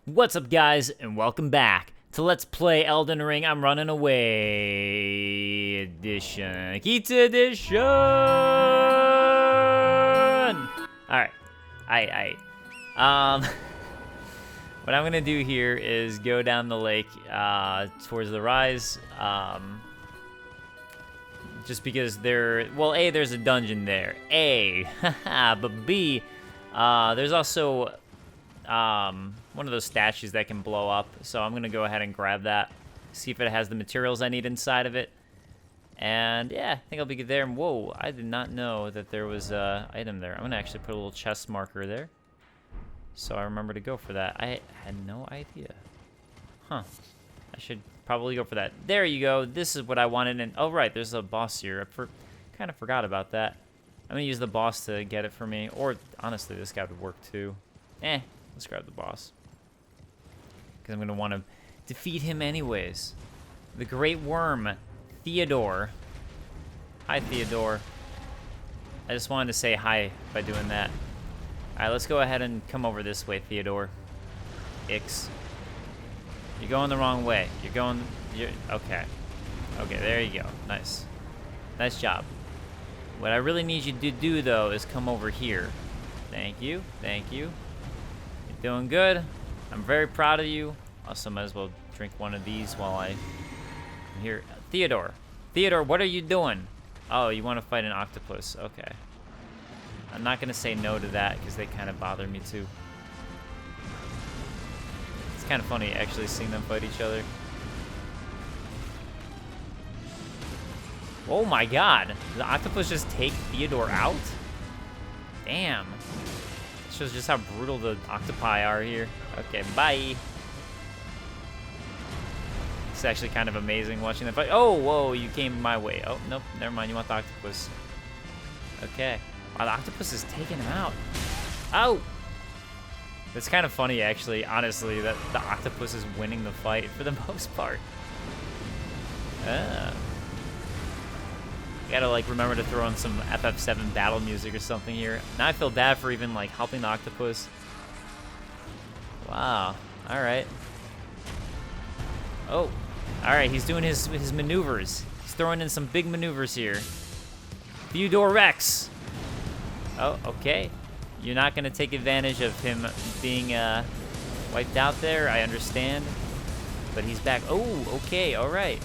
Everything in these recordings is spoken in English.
What's up, guys, and welcome back to Let's Play Elden Ring. I'm running away edition. Kita edition! Alright. What I'm gonna do here is go down the lake towards the rise. Just because A, there's a dungeon there. A, but B, there's also one of those statues that can blow up, so I'm gonna go ahead and grab that, see if it has the materials I need inside of it, and yeah, I think I'll be good there. And whoa, I did not know that there was a item there. I'm gonna actually put a little chest marker there, so I remember to go for that. I had no idea. Huh. I should probably go for that. There you go. This is what I wanted, and oh right, there's a boss here. I kind of forgot about that. I'm gonna use the boss to get it for me, or honestly, this guy would work too. Let's grab the boss, because I'm going to want to defeat him anyways. The Great Worm, Theodore. Hi, Theodore. I just wanted to say hi by doing that. Alright, let's go ahead and come over this way, Theodore. Ix. You're going the wrong way. Okay. Okay, there you go. Nice. Nice job. What I really need you to do, though, is come over here. Thank you. Thank you. Doing good. I'm very proud of you. Also, might as well drink one of these while I'm here. Theodore. Theodore, what are you doing? Oh, you want to fight an octopus. Okay. I'm not going to say no to that because they kind of bother me too. It's kind of funny actually seeing them fight each other. Oh my god. Did the octopus just take Theodore out? Damn. Shows just how brutal the octopi are here. Okay, bye. It's actually kind of amazing watching them fight. Oh, whoa, you came my way. Oh, nope, never mind, you want the octopus. Okay. Wow, the octopus is taking him out. Ow! It's kind of funny, actually, honestly, that the octopus is winning the fight for the most part. Gotta like remember to throw in some FF7 battle music or something here. Now I feel bad for even like helping the octopus. Wow. All right. Oh. All right. He's doing his maneuvers. He's throwing in some big maneuvers here. Theodore Rex. Oh, okay. You're not gonna take advantage of him being wiped out there. I understand. But he's back. Oh, okay. All right.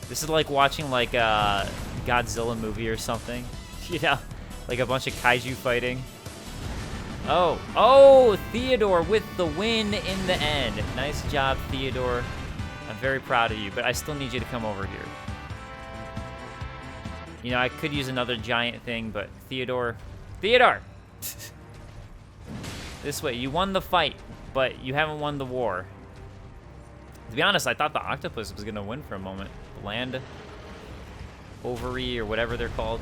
This is like watching like a Godzilla movie or something. You know, like a bunch of kaiju fighting. Oh, Theodore with the win in the end. Nice job, Theodore. I'm very proud of you, but I still need you to come over here. You know, I could use another giant thing, but Theodore. This way, you won the fight, but you haven't won the war. To be honest, I thought the octopus was gonna win for a moment. Land ovary or whatever they're called.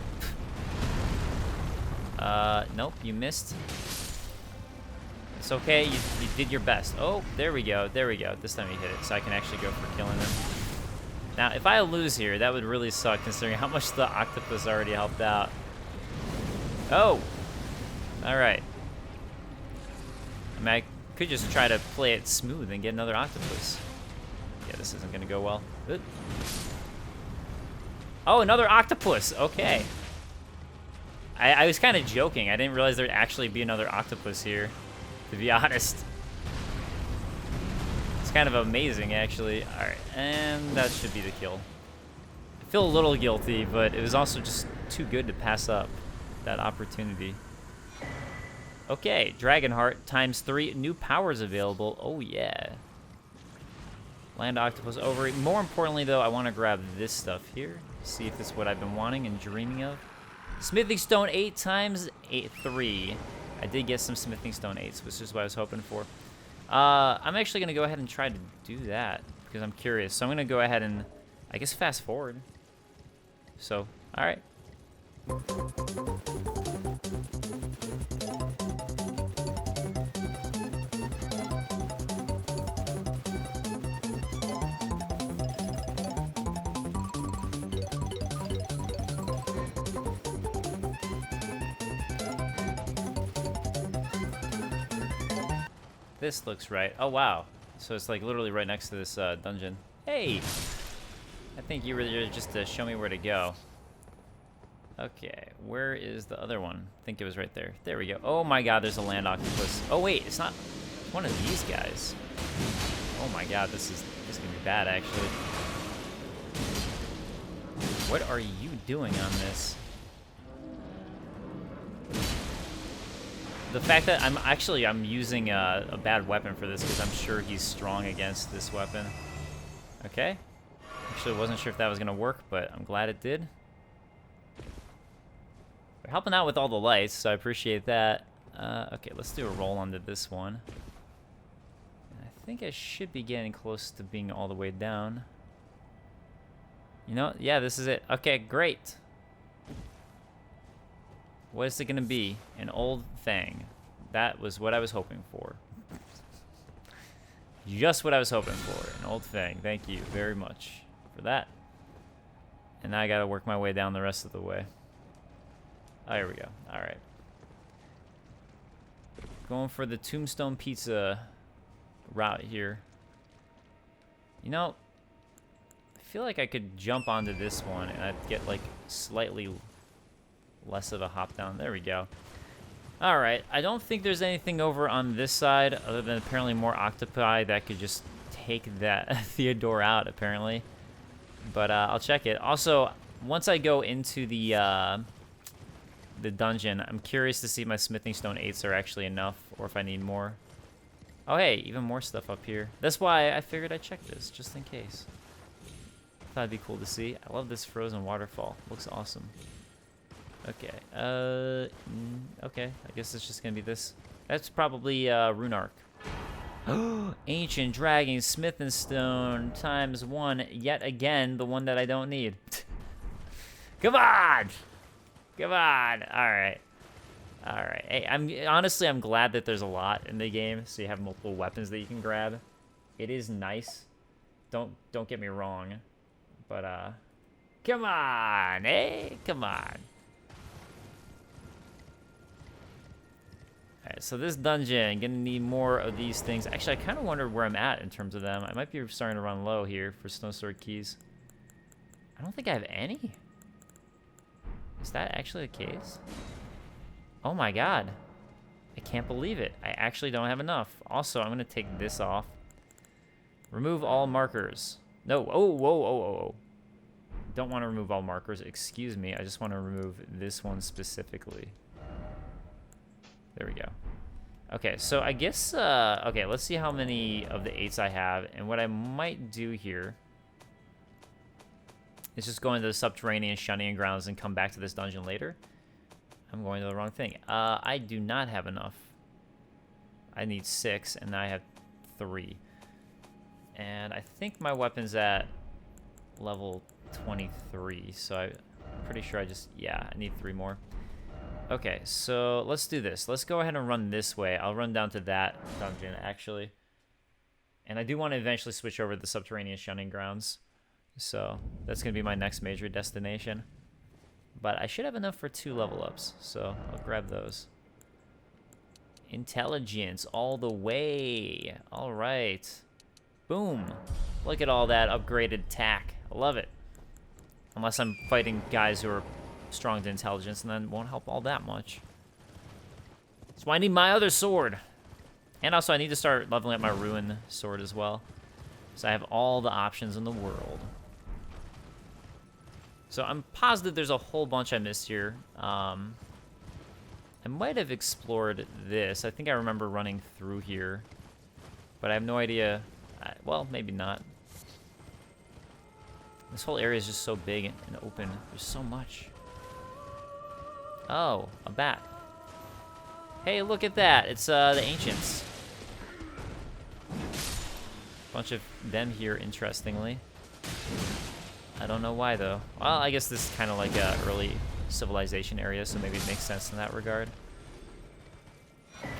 Nope, you missed. It's okay, you did your best. Oh, there we go, there we go. This time you hit it, so I can actually go for killing them. Now, if I lose here, that would really suck considering how much the octopus already helped out. Oh! Alright. I mean, I could just try to play it smooth and get another octopus. Yeah, this isn't gonna go well. Good. Oh, another octopus. Okay. I was kind of joking. I didn't realize there'd actually be another octopus here, to be honest. It's kind of amazing, actually. All right, and that should be the kill. I feel a little guilty, but it was also just too good to pass up that opportunity. Okay, Dragonheart ×3. New powers available. Oh, yeah. Land octopus ovary. More importantly, though, I want to grab this stuff here. See if it's what I've been wanting and dreaming of. Smithing stone 8 × 3. I did get some smithing stone 8s, which is what I was hoping for. I'm actually going to go ahead and try to do that because I'm curious. So I'm going to go ahead and, I guess, fast forward. So, all right. This looks right. Oh, wow. So it's like literally right next to this dungeon. Hey! I think you were there just to show me where to go. Okay, where is the other one? I think it was right there. There we go. Oh my god, there's a land octopus. Oh wait, it's not one of these guys. Oh my god, this is gonna be bad actually. What are you doing on this? The fact that I'm using a bad weapon for this because I'm sure he's strong against this weapon. Okay. Actually, wasn't sure if that was gonna work, but I'm glad it did. They're helping out with all the lights, so I appreciate that. Okay, let's do a roll onto this one. I think I should be getting close to being all the way down. You know, yeah, this is it. Okay, great. What is it gonna be? An old thing. That was what I was hoping for. Just what I was hoping for. An old thing. Thank you very much for that. And now I gotta work my way down the rest of the way. Oh, here we go. Alright. Going for the Tombstone Pizza route here. You know, I feel like I could jump onto this one and I'd get like slightly less of a hop down. There we go. Alright, I don't think there's anything over on this side other than apparently more octopi that could just take that Theodore out, apparently. But I'll check it. Also, once I go into the dungeon, I'm curious to see if my smithing stone 8s are actually enough or if I need more. Oh, hey, even more stuff up here. That's why I figured I'd check this, just in case. Thought it'd be cool to see. I love this frozen waterfall. Looks awesome. Okay, okay, I guess it's just gonna be this. That's probably Rune Arc. Ancient Dragon Smithing Stone ×1. Yet again, the one that I don't need. Come on! Come on! Alright. Alright. Hey, I'm glad that there's a lot in the game, so you have multiple weapons that you can grab. It is nice. Don't get me wrong. But come on! Hey, come on. Alright, so this dungeon, gonna need more of these things. Actually, I kind of wonder where I'm at in terms of them. I might be starting to run low here for Stone Sword keys. I don't think I have any. Is that actually the case? Oh my god. I can't believe it. I actually don't have enough. Also, I'm gonna take this off. Remove all markers. No, oh, whoa, whoa, whoa. Don't want to remove all markers, excuse me. I just want to remove this one specifically. There we go. Okay, so I guess, okay, let's see how many of the 8s I have. And what I might do here is just go into the subterranean shunning grounds and come back to this dungeon later. I'm going to the wrong thing. I do not have enough. I need 6, and now I have 3. And I think my weapon's at level 23, so I'm pretty sure I need 3 more. Okay, so let's do this. Let's go ahead and run this way. I'll run down to that dungeon, actually. And I do want to eventually switch over to the subterranean shunning grounds. So that's going to be my next major destination. But I should have enough for 2 level ups, so I'll grab those. Intelligence all the way. All right. Boom. Look at all that upgraded tack. I love it. Unless I'm fighting guys who are strong to intelligence, and then won't help all that much. So I need my other sword. And also I need to start leveling up my ruin sword as well. So I have all the options in the world. So I'm positive there's a whole bunch I missed here. I might have explored this. I think I remember running through here. But I have no idea. Well, maybe not. This whole area is just so big and open. There's so much. Oh, a bat. Hey, look at that. It's the Ancients. Bunch of them here, interestingly. I don't know why, though. Well, I guess this is kind of like a early civilization area, so maybe it makes sense in that regard. Okay.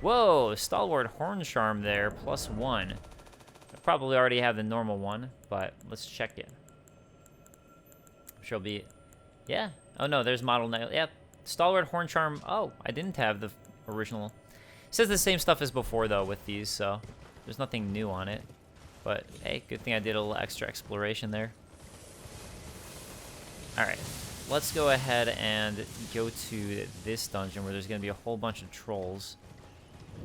Whoa, Stalwart Horn Charm there, +1. I probably already have the normal one, but let's check it. I'm sure it'll be... Yeah. Oh, no, there's Model 9. Yeah, Stalwart Horn Charm. Oh, I didn't have the original. says the same stuff as before, though, with these, so there's nothing new on it. But, hey, good thing I did a little extra exploration there. Alright, let's go ahead and go to this dungeon where there's going to be a whole bunch of trolls.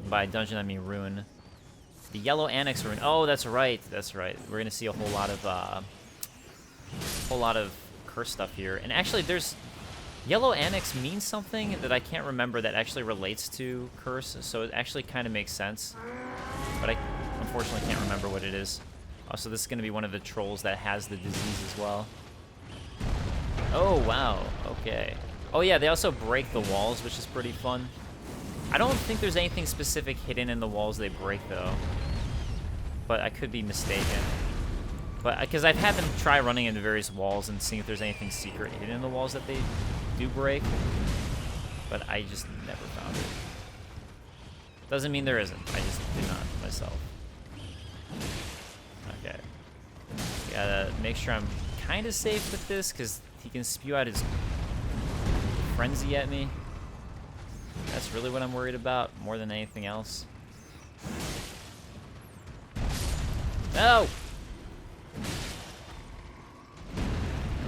By dungeon, I mean ruin. The yellow annex ruin. Oh, that's right. That's right. We're going to see a whole lot of curse stuff here. And actually, there's... Yellow annex means something that I can't remember that actually relates to curse, so it actually kind of makes sense. But I unfortunately can't remember what it is. Oh, so this is going to be one of the trolls that has the disease as well. Oh, wow. Okay. Oh, yeah, they also break the walls, which is pretty fun. I don't think there's anything specific hidden in the walls they break, though. But I could be mistaken. But because I've had them try running into various walls and seeing if there's anything secret hidden in the walls that they do break. But I just never found it. Doesn't mean there isn't. I just did not myself. Okay. Gotta make sure I'm kind of safe with this because he can spew out his frenzy at me. That's really what I'm worried about more than anything else. No!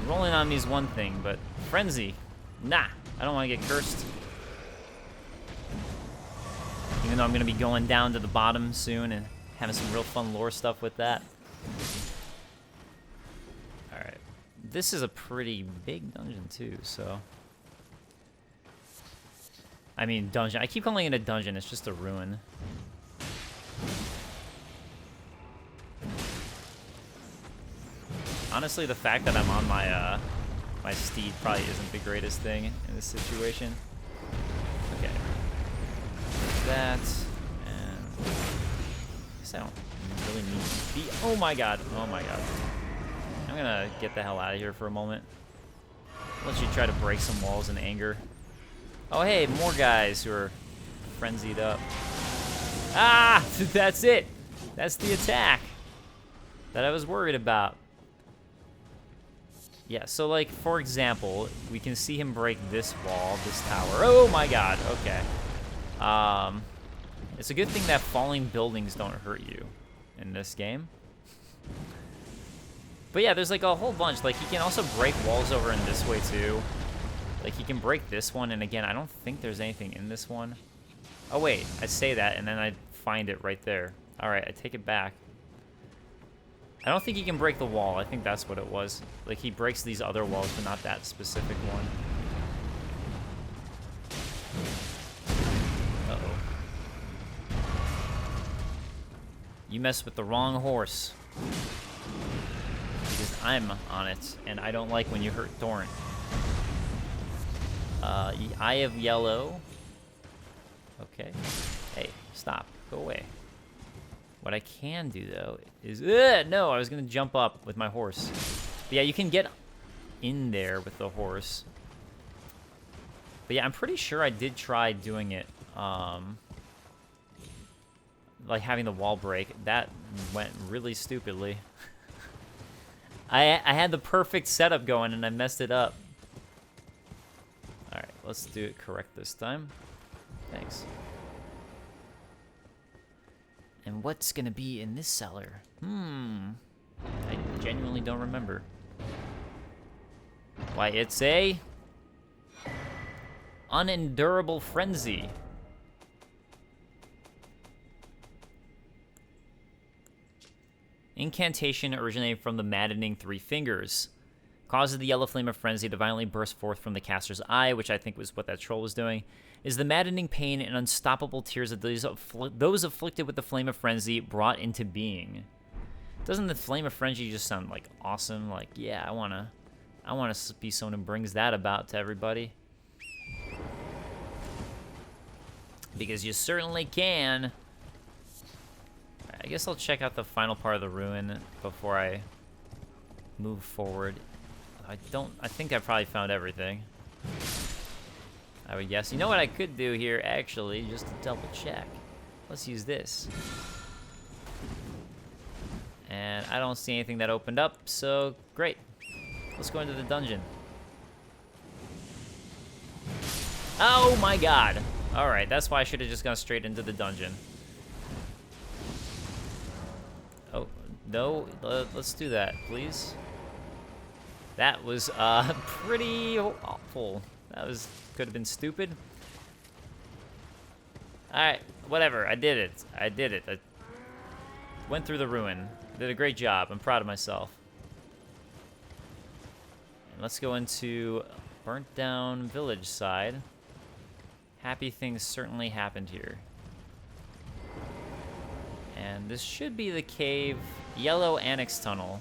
Rolling on me is one thing, but frenzy, nah. I don't want to get cursed. Even though I'm going to be going down to the bottom soon and having some real fun lore stuff with that. Alright. This is a pretty big dungeon too, so... I mean, dungeon. I keep calling it a dungeon. It's just a ruin. Honestly, the fact that I'm on my my steed probably isn't the greatest thing in this situation. Okay. There's that. And I guess I don't really need to be. Oh my god. Oh my god. I'm gonna get the hell out of here for a moment. Let you try to break some walls in anger. Oh, hey, more guys who are frenzied up. Ah! That's it! That's the attack that I was worried about. Yeah, so, like, for example, we can see him break this wall, this tower. Oh, my God. Okay. It's a good thing that falling buildings don't hurt you in this game. But, yeah, there's, like, a whole bunch. Like, he can also break walls over in this way, too. Like, he can break this one, and again, I don't think there's anything in this one. Oh, wait, I say that, and then I find it right there. Alright, I take it back. I don't think he can break the wall. I think that's what it was. Like, he breaks these other walls, but not that specific one. Uh-oh. You mess with the wrong horse. Because I'm on it, and I don't like when you hurt Thorn. Eye of Yellow. Okay. Hey, stop. Go away. What I can do, though, is... no, I was going to jump up with my horse. But yeah, you can get in there with the horse. But yeah, I'm pretty sure I did try doing it. Like having the wall break. That went really stupidly. I had the perfect setup going, and I messed it up. Alright, let's do it correct this time. Thanks. And what's gonna be in this cellar? I genuinely don't remember. Why, it's a... unendurable frenzy. Incantation originating from the maddening three fingers. Causes the yellow flame of frenzy to violently burst forth from the caster's eye, which I think was what that troll was doing, is the maddening pain and unstoppable tears of those afflicted with the flame of frenzy brought into being. Doesn't the flame of frenzy just sound like awesome? Like, yeah, I wanna be someone who brings that about to everybody. Because you certainly can. I guess I'll check out the final part of the ruin before I move forward. I think I probably found everything. I would guess. You know what I could do here, actually, just to double check. Let's use this. And I don't see anything that opened up, so great. Let's go into the dungeon. Oh my god. Alright, that's why I should have just gone straight into the dungeon. Oh, no, let's do that, please. That was, pretty awful. Could have been stupid. Alright, whatever, I did it. I went through the ruin. Did a great job, I'm proud of myself. And let's go into burnt down village side. Happy things certainly happened here. And this should be the cave, Yellow Annex Tunnel.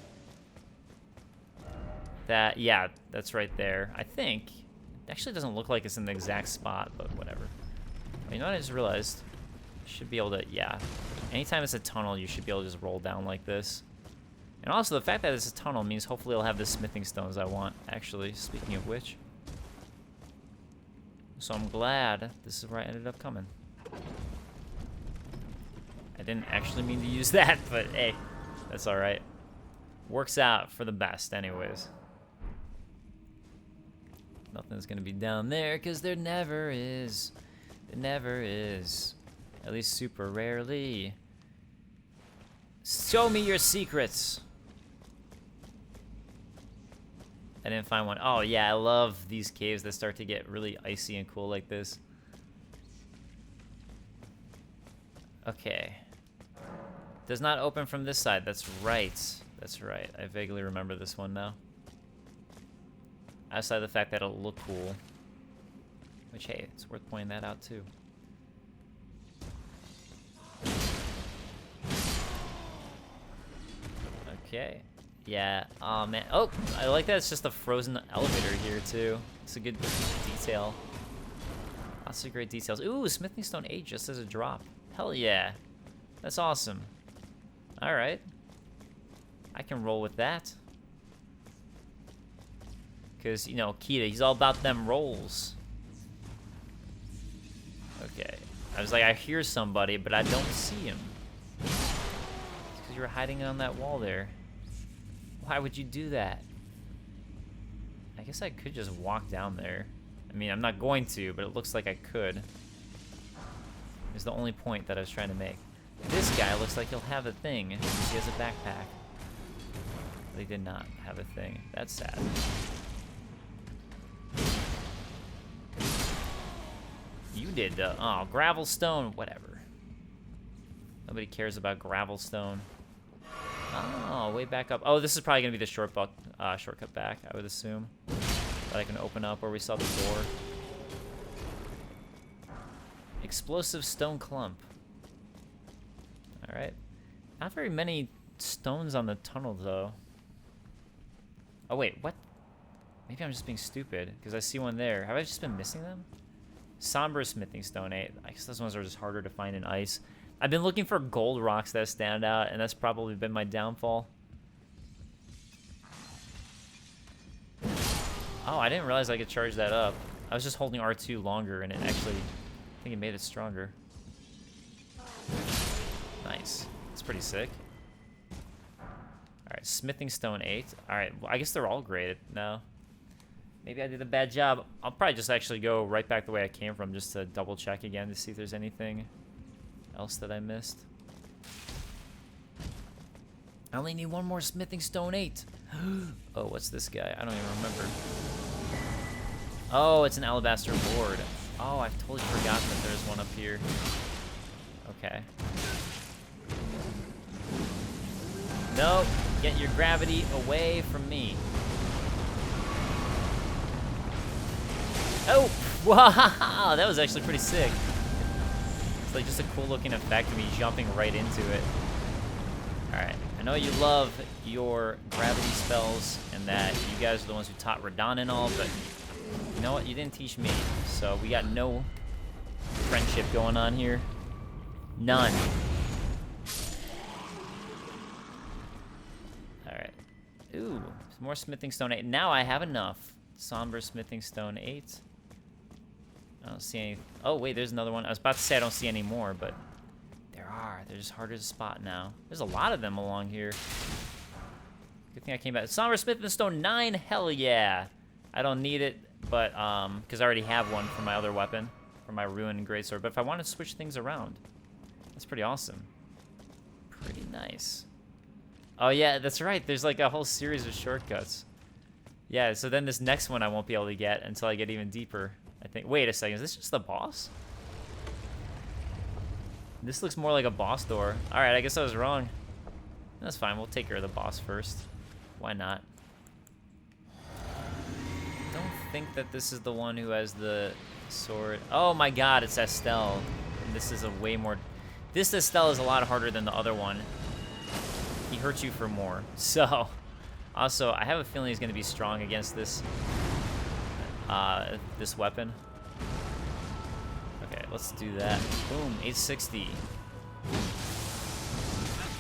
Yeah, that's right there. I think. It actually doesn't look like it's in the exact spot, but whatever. You know what I just realized? You should be able to, yeah. Anytime it's a tunnel, you should be able to just roll down like this. And also, the fact that it's a tunnel means hopefully I'll have the smithing stones I want, actually, speaking of which. So I'm glad this is where I ended up coming. I didn't actually mean to use that, but hey, that's alright. Works out for the best anyways. Nothing's gonna be down there, because there never is. There never is. At least super rarely. Show me your secrets! I didn't find one. Oh yeah, I love these caves that start to get really icy and cool like this. Okay. Does not open from this side. That's right. That's right. I vaguely remember this one now. Outside of the fact that it'll look cool. Which, hey, it's worth pointing that out too. Okay. Yeah. Oh man. Oh, I like that it's just a frozen elevator here too. It's a good detail. Lots of great details. Ooh, Smithing Stone 8 just as a drop. Hell yeah. That's awesome. Alright. I can roll with that. Because, you know, Kita, he's all about them rolls. Okay. I was like, I hear somebody, but I don't see him. It's because you were hiding on that wall there. Why would you do that? I guess I could just walk down there. I mean, I'm not going to, but it looks like I could. Is the only point that I was trying to make. This guy looks like he'll have a thing because he has a backpack. But he did not have a thing. That's sad. You did, oh, gravel stone, whatever. Nobody cares about gravel stone. Oh, way back up. Oh, this is probably gonna be the shortcut back, I would assume. That I can open up where we saw the door. Explosive stone clump. Alright. Not very many stones on the tunnel, though. Oh, wait, what? Maybe I'm just being stupid, because I see one there. Have I just been missing them? Somber Smithing Stone 8. I guess those ones are just harder to find in ice. I've been looking for gold rocks that stand out, and that's probably been my downfall. Oh, I didn't realize I could charge that up. I was just holding R2 longer, and it actually, I think it made it stronger. Nice. It's pretty sick. Alright, Smithing Stone 8. Alright, well, I guess they're all graded now. Maybe I did a bad job. I'll probably just actually go right back the way I came from just to double check again to see if there's anything else that I missed. I only need one more Smithing Stone 8. Oh, what's this guy? I don't even remember. Oh, it's an alabaster board. Oh, I've totally forgotten that there's one up here. Okay. Nope. Get your gravity away from me. Oh! Wow! That was actually pretty sick. It's like just a cool looking effect of me jumping right into it. Alright. I know you love your gravity spells and that you guys are the ones who taught Radon and all, but you know what? You didn't teach me. So we got no friendship going on here. None. Alright. Ooh, more Smithing Stone 8. Now I have enough. Somber Smithing Stone 8. I don't see any. Oh, wait, there's another one. I was about to say I don't see any more, but there are. They're just harder to spot now. There's a lot of them along here. Good thing I came back. Somber Smithing Stone 9. Hell yeah. I don't need it, but, because I already have one for my other weapon. for my Ruin Greatsword. But if I want to switch things around, that's pretty awesome. Pretty nice. Oh yeah, that's right. There's like a whole series of shortcuts. Yeah, so then this next one I won't be able to get until I get even deeper, I think. Wait a second, is this just the boss? This looks more like a boss door. Alright, I guess I was wrong. That's fine, we'll take care of the boss first. Why not? Don't think that this is the one who has the sword. Oh my god, it's Estelle. And this is a way more... This Estelle is a lot harder than the other one. He hurts you for more. So... Also, I have a feeling he's going to be strong against this this weapon. Okay, let's do that. Boom, 860.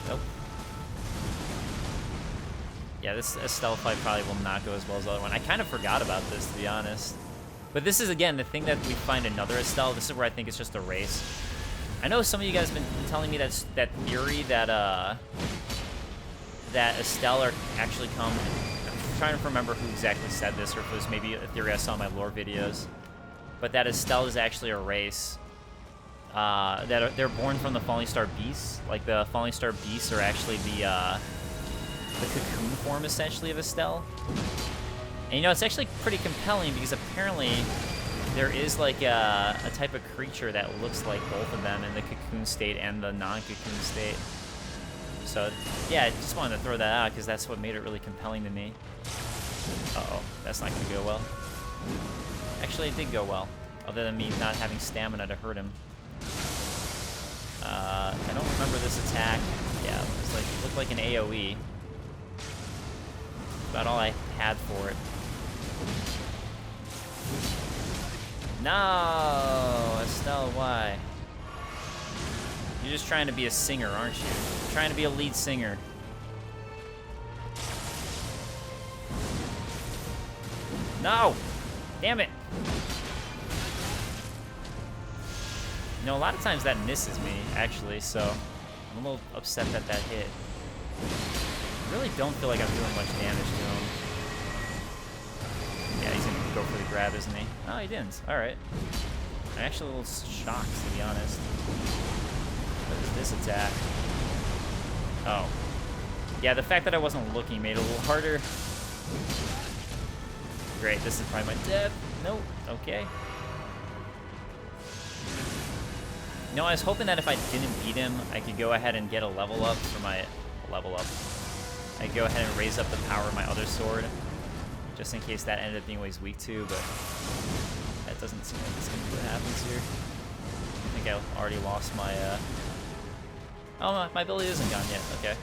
Nope. Yeah, this Estelle fight probably will not go as well as the other one. I kind of forgot about this, to be honest. But this is, again, the thing that we find another Estelle. This is where I think it's just a race. I know some of you guys have been telling me that theory that that Estelle are actually come. I'm trying to remember who exactly said this, or if it was maybe a theory I saw in my lore videos. But that Estelle is actually a race. They're born from the Falling Star Beasts. Like the Falling Star Beasts are actually the cocoon form, essentially, of Estelle. And you know, it's actually pretty compelling because apparently there is like a type of creature that looks like both of them in the cocoon state and the non-cocoon state. So, yeah, I just wanted to throw that out because that's what made it really compelling to me. Uh-oh, that's not going to go well. Actually, it did go well, other than me not having stamina to hurt him. I don't remember this attack. Yeah, it looked like an AoE. About all I had for it. No, Estelle, why? You're just trying to be a singer, aren't you? You're trying to be a lead singer. No! Damn it! You know, a lot of times that misses me, actually, so I'm a little upset that that hit. I really don't feel like I'm doing much damage to him. Yeah, he's gonna go for the grab, isn't he? Oh, he didn't. Alright. I'm actually a little shocked, to be honest. What is this attack? Oh. Yeah, the fact that I wasn't looking made it a little harder. Great, this is probably my death. Nope. Okay. No, I was hoping that if I didn't beat him, I could go ahead and get a level up for my level up. I could go ahead and raise up the power of my other sword, just in case that ended up being what he's weak to, but that doesn't seem like it's going to be what happens here. I think I already lost my, Oh, my ability isn't gone yet. Okay.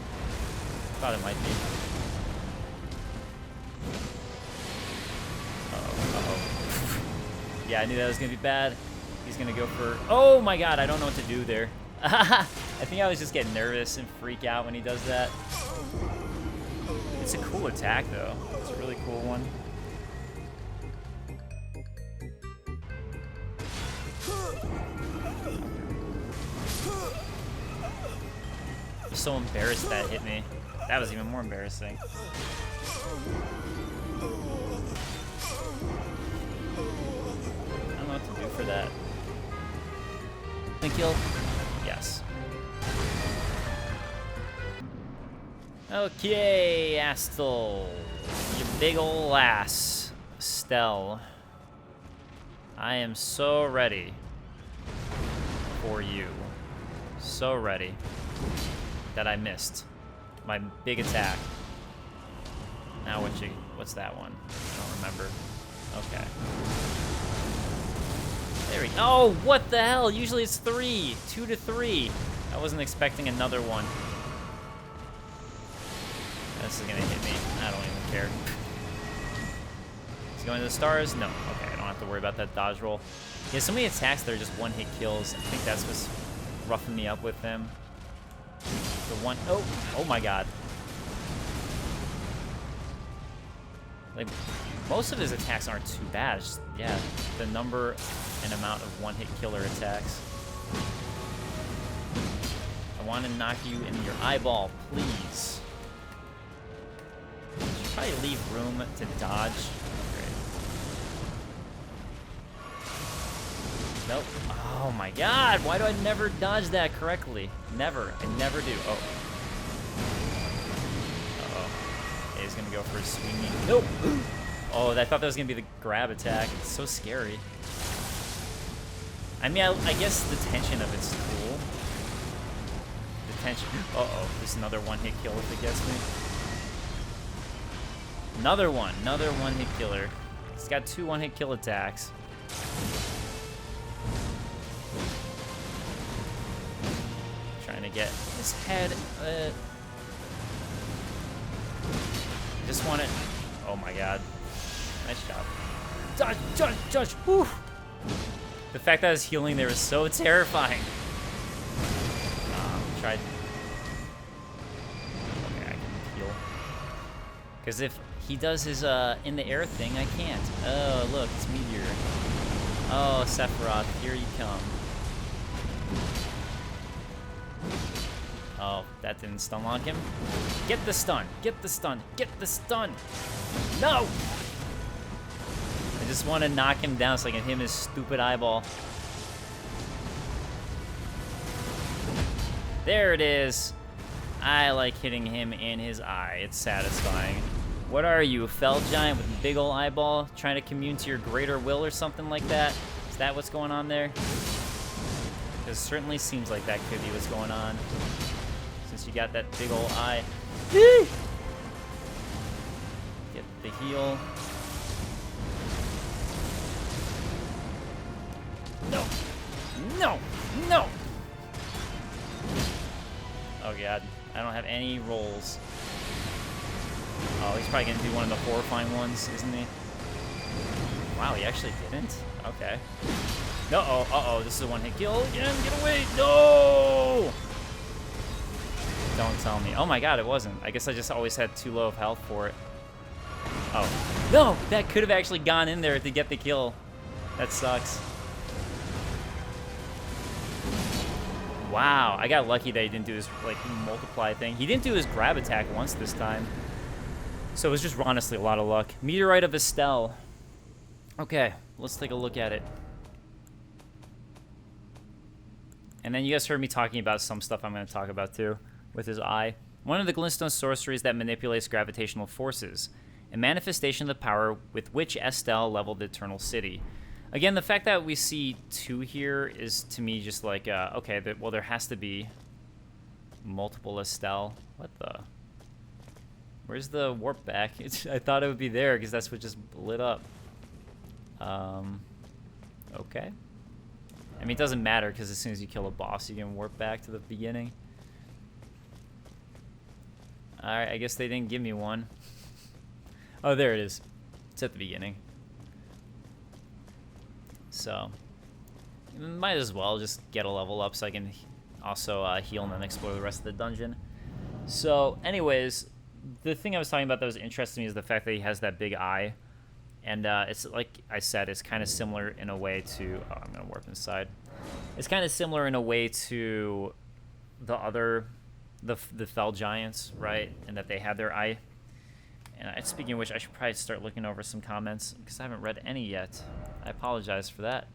Thought it might be. Uh-oh. Uh-oh. Yeah, I knew that was going to be bad. He's going to go for... Oh, my God. I don't know what to do there. I think I was just getting nervous and freak out when he does that. It's a cool attack, though. It's a really cool one. I'm so embarrassed that hit me. That was even more embarrassing. I don't know what to do for that. Kill? Yes. Okay, Astel. You big ol' ass. Estelle. I am so ready for you. So ready. That I missed my big attack. Now what's that one? I don't remember. Okay. There we go. Oh, what the hell? Usually it's 3. 2 to 3. I wasn't expecting another one. This is gonna hit me. I don't even care. Is he going to the stars? No. Okay, I don't have to worry about that dodge roll. Yeah, so many attacks that are just one-hit kills. I think that's what's roughing me up with them. The one... Oh my God. Like, most of his attacks aren't too bad. It's just, yeah, the number and amount of one-hit killer attacks. I want to knock you in your eyeball, please. Should probably leave room to dodge. Great. Nope. Oh my god, why do I never dodge that correctly? Never. I never do. Oh. Uh-oh. Okay, he's gonna go for a swinging. Nope! Oh, I thought that was gonna be the grab attack. It's so scary. I mean, I guess the tension of it's cool. The tension. Uh-oh, there's another one-hit kill if it gets me. Another one-hit killer. He's got 2 one-hit kill attacks. Trying to get his head. Just want it. Oh my god. Nice job. Dodge, dodge, dodge. Whew. The fact that I was healing there was so terrifying. Tried. Okay, I can heal. Because if he does his in the air thing, I can't. Oh, look, it's Meteor. Oh, Sephiroth, here you come. Oh, that didn't stun lock him. Get the stun, get the stun, get the stun. No! I just want to knock him down so I can hit his stupid eyeball. There it is. I like hitting him in his eye. It's satisfying. What are you, a fell giant with a big ol' eyeball trying to commune to your greater will or something like that? Is that what's going on there? Because it certainly seems like that could be what's going on. Since you got that big ol' eye. Get the heal. No! No! No! Oh god, I don't have any rolls. Oh, he's probably gonna do one of the horrifying ones, isn't he? Wow, he actually didn't? Okay. No, uh-oh, this is a one-hit kill again, get away, no! Don't tell me. Oh my god, it wasn't. I guess I just always had too low of health for it. Oh, no, that could have actually gone in there to get the kill. That sucks. Wow, I got lucky that he didn't do his like multiply thing. He didn't do his grab attack once this time. So it was just honestly a lot of luck. Meteorite of Estelle. Okay, let's take a look at it. And then you guys heard me talking about some stuff I'm going to talk about too with his eye. One of the glintstone sorceries that manipulates gravitational forces. A manifestation of the power with which Estelle leveled the Eternal City. Again, the fact that we see 2 here is, to me, just like, okay, well, there has to be multiple Estelle. What the? Where's the warp back? I thought it would be there, because that's what just lit up. Okay. I mean, it doesn't matter, because as soon as you kill a boss, you can warp back to the beginning. Alright, I guess they didn't give me one. Oh, there it is. It's at the beginning. So, might as well just get a level up so I can also heal and then explore the rest of the dungeon. So, anyways, the thing I was talking about that was interesting to me is the fact that he has that big eye. And it's like I said, it's kind of similar in a way to... Oh, I'm going to warp inside. It's kind of similar in a way to the other... The Fell Giants, right? And that they had their eye. And speaking of which, I should probably start looking over some comments because I haven't read any yet. I apologize for that.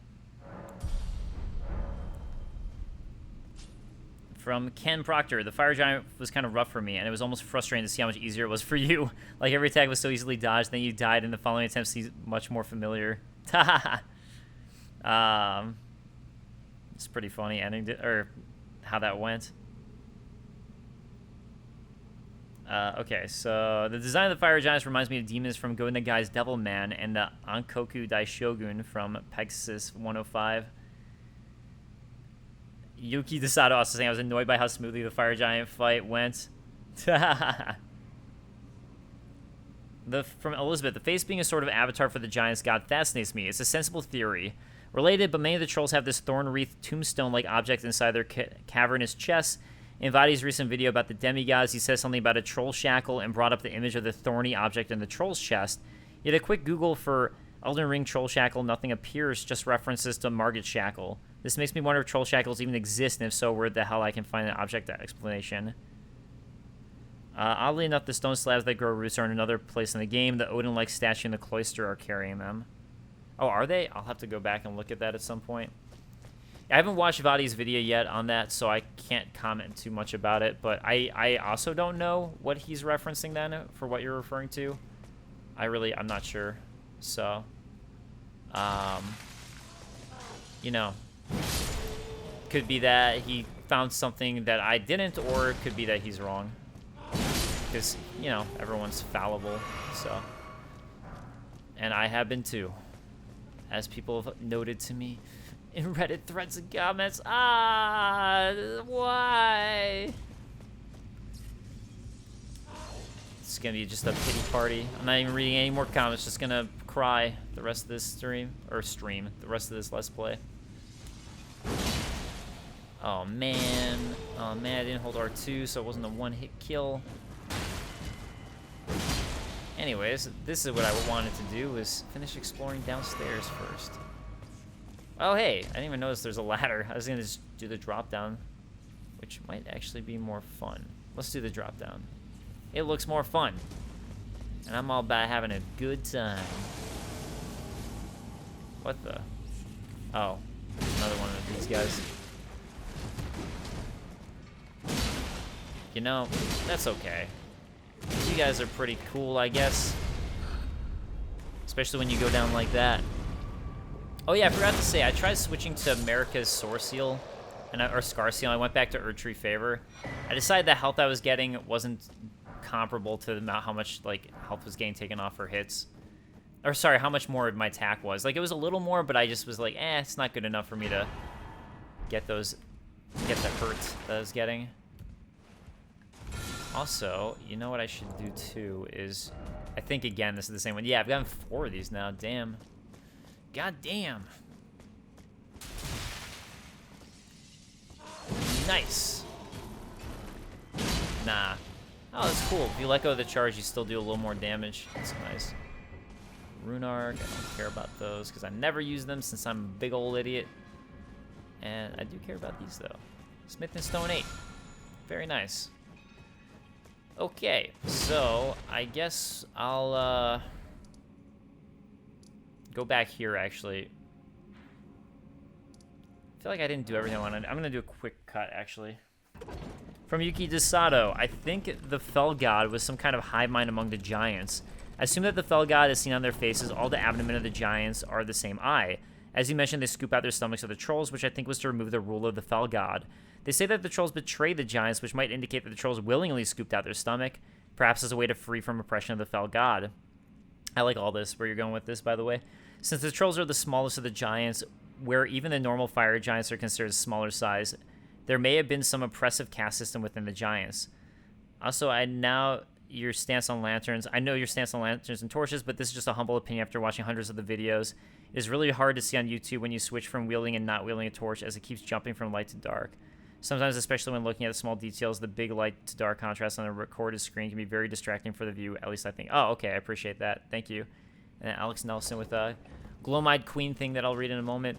From Ken Proctor, the fire giant was kind of rough for me, and it was almost frustrating to see how much easier it was for you. Like every attack was so easily dodged, then you died, and the following attempt seems much more familiar. It's pretty funny ending or how that went. Okay, so the design of the fire giants reminds me of demons from Go Nagai's Devilman and the Ankoku Daishogun from Pegasus 105. Yuki Desato also saying I was annoyed by how smoothly the fire giant fight went. From Elizabeth, the face being a sort of avatar for the giant's god fascinates me. It's a sensible theory. Related, but many of the trolls have this thorn-wreathed tombstone-like object inside their cavernous chests. In Vadi's recent video about the demigods, he says something about a troll shackle and brought up the image of the thorny object in the troll's chest. Yet a quick Google for Elden Ring troll shackle, nothing appears, just references to Margit shackle. This makes me wonder if troll shackles even exist, and if so, where the hell I can find an object explanation. Oddly enough, the stone slabs that grow roots are in another place in the game. The Odin-like statue in the cloister are carrying them. Oh, are they? I'll have to go back and look at that at some point. I haven't watched Vadi's video yet on that, so I can't comment too much about it, but I also don't know what he's referencing then for what you're referring to. I'm not sure. So, you know, could be that he found something that I didn't, or it could be that he's wrong. Because, you know, everyone's fallible, so. And I have been too, as people have noted to me in Reddit threads and comments. Why? It's gonna be just a pity party. I'm not even reading any more comments, just gonna cry the rest of this the rest of this Let's Play. Oh man, I didn't hold R2, so it wasn't a one-hit kill. Anyways, this is what I wanted to do, was finish exploring downstairs first. Oh hey, I didn't even notice there's a ladder. I was gonna just do the drop down, which might actually be more fun. Let's do the drop down. It looks more fun. And I'm all about having a good time. What the? Oh, another one of these guys. You know, that's okay. You guys are pretty cool, I guess. Especially when you go down like that. Oh yeah, I forgot to say, I tried switching to America's Soar Seal, or Scar Seal. I went back to Erdtree Favor. I decided the health I was getting wasn't comparable to how much like health was getting taken off for hits. Or sorry, how much more my attack was. Like, it was a little more, but I just was like, it's not good enough for me to get the hurt that I was getting. Also, you know what I should do too is, I think again this is the same one. Yeah, I've gotten 4 of these now. Damn. God damn. Nice. Nah. Oh, that's cool. If you let go of the charge, you still do a little more damage. That's nice. Rune Arc, I don't care about those because I never use them since I'm a big old idiot. And I do care about these though. Smith and Stone 8. Very nice. Okay, so I guess I'll go back here actually. I feel like I didn't do everything I wanted. I'm gonna do a quick cut actually. From Yuki Desato, I think the Fell God was some kind of hive mind among the giants. I assume that the Fell God is seen on their faces. All the abdomen of the giants are the same eye. As you mentioned, they scoop out their stomachs of the trolls, which I think was to remove the rule of the Fell God. They say that the trolls betrayed the giants, which might indicate that the trolls willingly scooped out their stomach, perhaps as a way to free from oppression of the Fell God. I like all this, where you're going with this, by the way. Since the trolls are the smallest of the giants, where even the normal fire giants are considered smaller size, there may have been some oppressive caste system within the giants. Also, I know your stance on lanterns and torches, but this is just a humble opinion after watching hundreds of the videos. It is really hard to see on YouTube when you switch from wielding and not wielding a torch, as it keeps jumping from light to dark. Sometimes, especially when looking at the small details, the big light to dark contrast on a recorded screen can be very distracting for the view, at least I think. Oh, okay, I appreciate that. Thank you. And then Alex Nelson with a Glomide Queen thing that I'll read in a moment.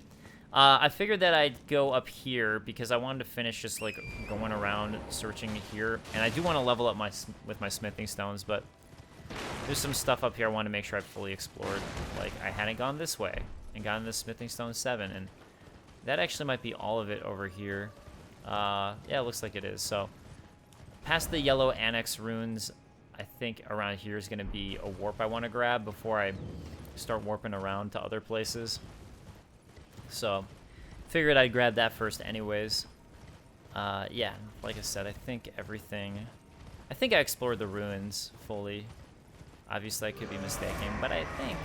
I figured that I'd go up here because I wanted to finish just like going around searching here, and I do want to level up with my smithing stones, but there's some stuff up here I want to make sure I fully explored. Like, I hadn't gone this way and gotten this smithing stone 7, and that actually might be all of it over here. Yeah, it looks like it is. So past the yellow annex runes, I think around here is going to be a warp I want to grab before I start warping around to other places. So figured I'd grab that first anyways. Yeah, like I said, I think I explored the ruins fully. Obviously I could be mistaken, but I think,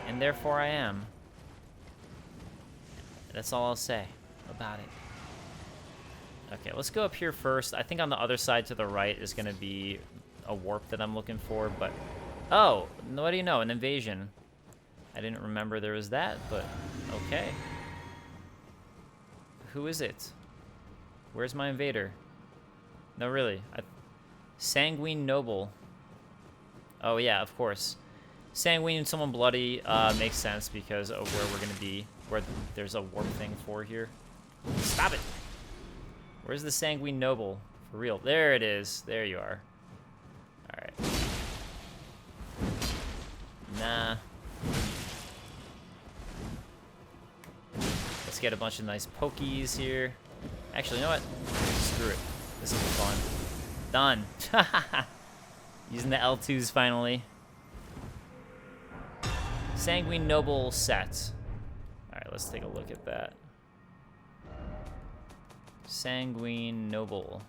and therefore I am. That's all I'll say about it. Okay, let's go up here first. I think on the other side to the right is going to be a warp that I'm looking for, but... Oh, what do you know? An invasion. I didn't remember there was that, but okay. Who is it? Where's my invader? No, really. Sanguine Noble. Oh, yeah, of course. Sanguine, someone bloody, makes sense because of where we're going to be, where there's a warp thing for here. Stop it! Where's the Sanguine Noble? For real. There it is. There you are. Alright. Nah. Let's Let's get a bunch of nice pokies here. Actually, you know what? Screw it. This will be fun. Done. Using the L2s finally. Sanguine Noble set. Alright, let's take a look at that. Sanguine Noble.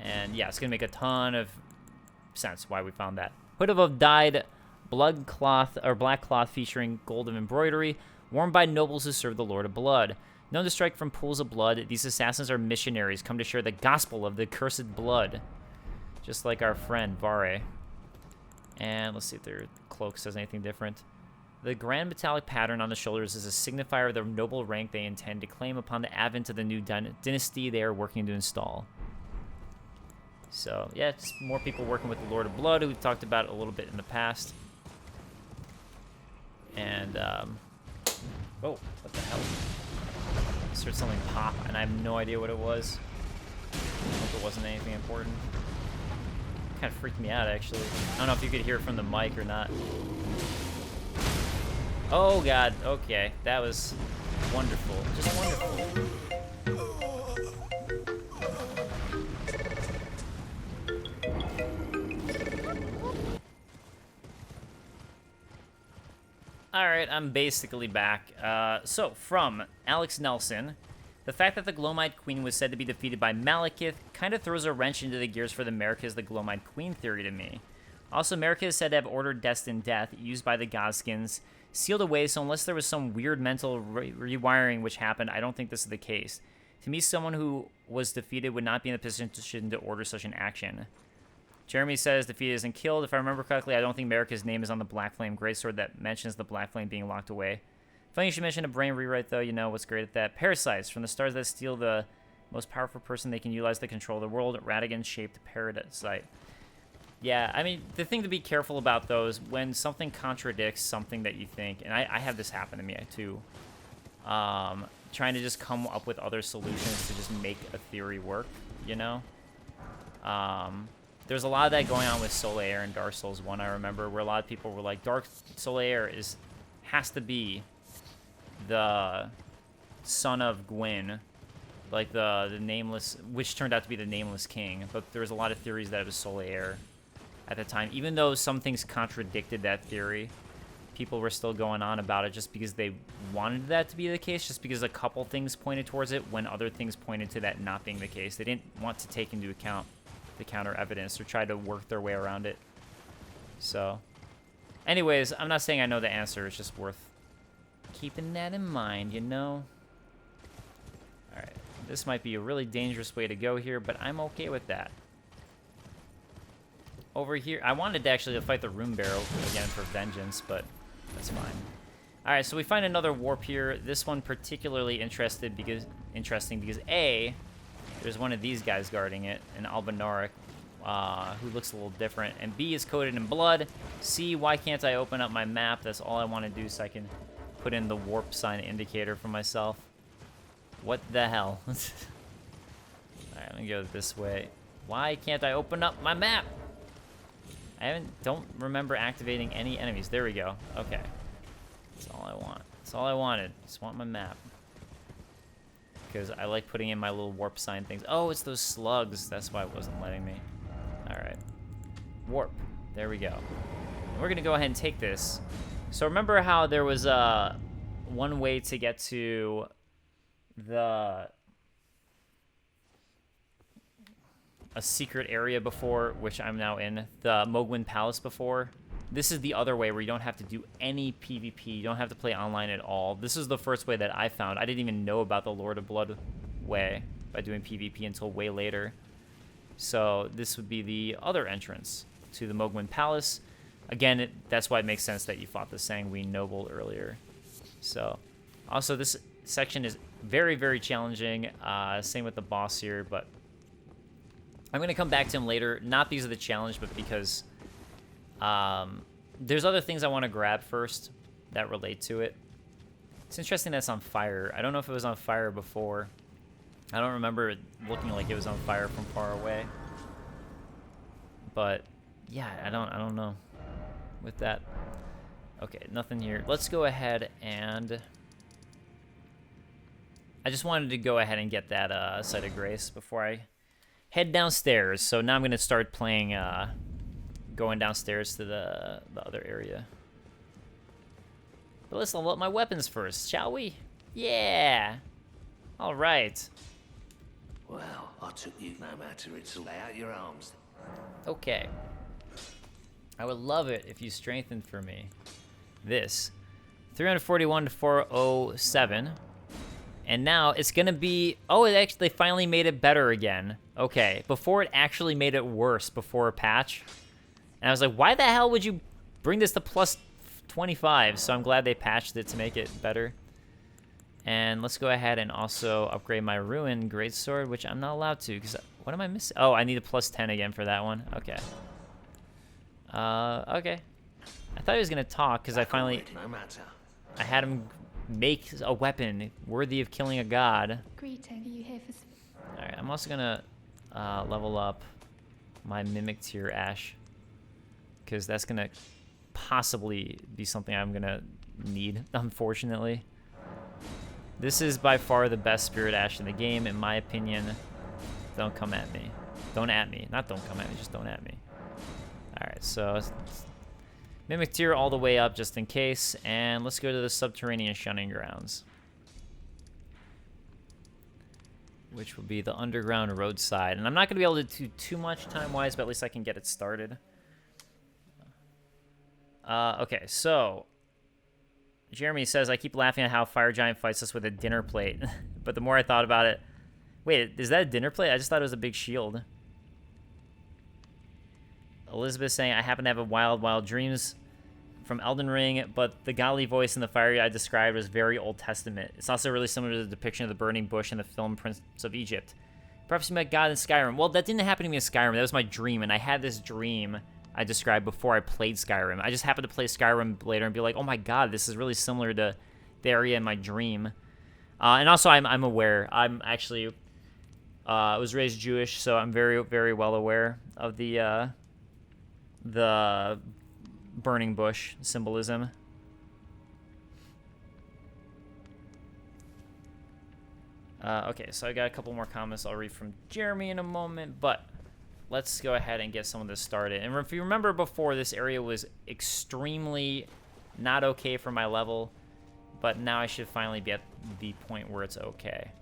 And yeah, it's going to make a ton of sense why we found that. Hood of dyed blood cloth or black cloth featuring golden embroidery, worn by nobles who serve the Lord of Blood. Known to strike from pools of blood, these assassins are missionaries come to share the gospel of the cursed blood. Just like our friend Vare. And let's see if their cloak says anything different. The grand metallic pattern on the shoulders is a signifier of the noble rank they intend to claim upon the advent of the new dynasty they are working to install. So, yeah, just more people working with the Lord of Blood, who we've talked about a little bit in the past. And, oh, what the hell? I just heard something pop, and I have no idea what it was. I hope it wasn't anything important. Kind of freaked me out, actually. I don't know if you could hear it from the mic or not. Oh, God. Okay. That was wonderful. Just wonderful. Alright, I'm basically back. So, from Alex Nelson, the fact that the Glowmite Queen was said to be defeated by Malekith kind of throws a wrench into the gears for the America's the Glowmite Queen theory to me. Also, America is said to have ordered Destined Death, used by the Godskins, sealed away, so unless there was some weird mental rewiring which happened, I don't think this is the case. To me, someone who was defeated would not be in a position to order such an action. Jeremy says defeated isn't killed. If I remember correctly, I don't think America's name is on the Black Flame Greatsword that mentions the Black Flame being locked away. Funny you should mention a brain rewrite, though. You know what's great at that. Parasites. From the stars that steal the most powerful person they can utilize to control the world. Radigan-shaped parasite. Yeah, I mean, the thing to be careful about, though, is when something contradicts something that you think, and I have this happen to me, too, trying to just come up with other solutions to just make a theory work, you know? There's a lot of that going on with Solaire and Dark Souls 1, I remember, where a lot of people were like, Solaire has to be the son of Gwyn, like the nameless, which turned out to be the nameless king, but there was a lot of theories that it was Solaire at the time. Even though some things contradicted that theory, people were still going on about it just because they wanted that to be the case, just because a couple things pointed towards it when other things pointed to that not being the case. They didn't want to take into account the counter evidence or try to work their way around it. So, anyways, I'm not saying I know the answer. It's just worth keeping that in mind, you know? Alright, this might be a really dangerous way to go here, but I'm okay with that. Over here, I wanted to actually fight the Rune Barrel again for vengeance, but that's fine. Alright, so we find another warp here. This one particularly interesting because A, there's one of these guys guarding it, an Albinauric, who looks a little different. And B is coated in blood. C, why can't I open up my map? That's all I want to do so I can put in the warp sign indicator for myself. What the hell? Alright, let me go this way. Why can't I open up my map? Don't remember activating any enemies. There we go. Okay. That's all I want. That's all I wanted. Just want my map. Because I like putting in my little warp sign things. Oh, it's those slugs. That's why it wasn't letting me. Alright. Warp. There we go. And we're going to go ahead and take this. So remember how there was one way to get to a secret area before, which I'm now in, the Mogwin Palace before? This is the other way where you don't have to do any PvP. You don't have to play online at all. This is the first way that I found. I didn't even know about the Lord of Blood way by doing PvP until way later. So this would be the other entrance to the Mogwin Palace. Again, that's why it makes sense that you fought the Sanguine Noble earlier. So, also this section is very, very challenging. Same with the boss here, but I'm going to come back to him later. Not because of the challenge, but because there's other things I want to grab first that relate to it. It's interesting that it's on fire. I don't know if it was on fire before. I don't remember it looking like it was on fire from far away. But yeah, I don't know with that. Okay, nothing here. Let's go ahead and I just wanted to go ahead and get that Site of Grace before I head downstairs. So now I'm going to start playing, going downstairs to the other area. But let's level up my weapons first, shall we? Yeah! Alright. Well, I took you no matter it's lay out your arms. Okay. I would love it if you strengthened for me. This. 341 to 407. And now it's gonna be... Oh, it actually, they finally made it better again. Okay. Before it actually made it worse before a patch. And I was like, why the hell would you bring this to plus 25? So I'm glad they patched it to make it better. And let's go ahead and also upgrade my Ruin Greatsword, which I'm not allowed to, because... What am I missing? Oh, I need a plus 10 again for that one. Okay. Okay. I thought he was going to talk, because I finally... I had him make a weapon worthy of killing a god. Greeting, are you here for... Alright, I'm also going to level up my Mimic Tier Ash, because that's going to possibly be something I'm going to need, unfortunately. This is by far the best Spirit Ash in the game, in my opinion. Don't come at me. Don't at me. Not don't come at me, just don't at me. Alright, so Mimic Tier all the way up just in case. And let's go to the Subterranean Shunning Grounds, which will be the underground roadside. And I'm not going to be able to do too much time-wise, but at least I can get it started. Okay, so... Jeremy says, I keep laughing at how Fire Giant fights us with a dinner plate. But the more I thought about it... Wait, is that a dinner plate? I just thought it was a big shield. Elizabeth saying, I happen to have a wild dreams from Elden Ring, but the godly voice in the fire I described was very Old Testament. It's also really similar to the depiction of the burning bush in the film Prince of Egypt. Perhaps you met God in Skyrim. Well, that didn't happen to me in Skyrim. That was my dream, and I had this dream I described before I played Skyrim. I just happened to play Skyrim later and be like, oh my god, this is really similar to the area in my dream. And also, I'm aware. I'm actually... I was raised Jewish, so I'm very, very well aware of the burning bush symbolism. Okay, so I got a couple more comments I'll read from Jeremy in a moment, but let's go ahead and get some of this started. And if you remember before, this area was extremely not okay for my level, but now I should finally be at the point where it's okay.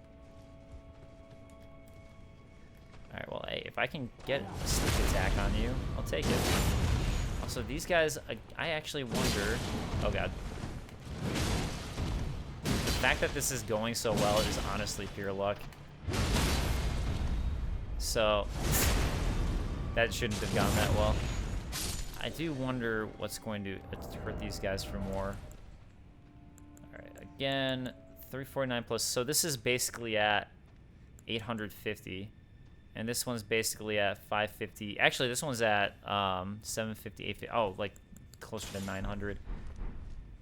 Alright, well, hey, if I can get a sneak attack on you, I'll take it. Also, these guys, I actually wonder... Oh, God. The fact that this is going so well is honestly pure luck. So, that shouldn't have gone that well. I do wonder what's going to hurt these guys for more. Alright, again, 349 plus. So this is basically at 850. And this one's basically at 550. Actually, this one's at 750, 850. Oh, like closer to 900.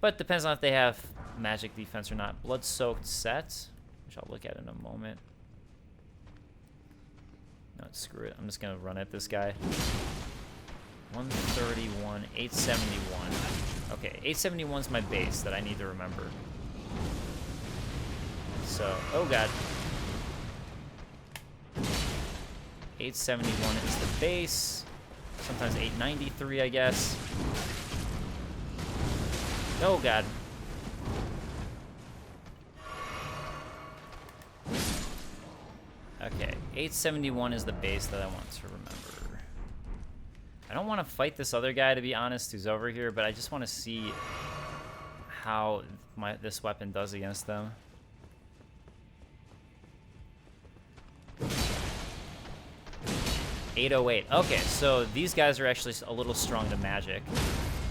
But depends on if they have magic defense or not. Blood-soaked set, which I'll look at in a moment. No, screw it. I'm just going to run at this guy. 131, 871. Okay, 871's my base that I need to remember. So, oh god. 871 is the base. Sometimes 893, I guess. Oh god. Okay, 871 is the base that I want to remember. I don't want to fight this other guy, to be honest, who's over here, but I just want to see how this weapon does against them. .808. Okay, so these guys are actually a little strong to magic,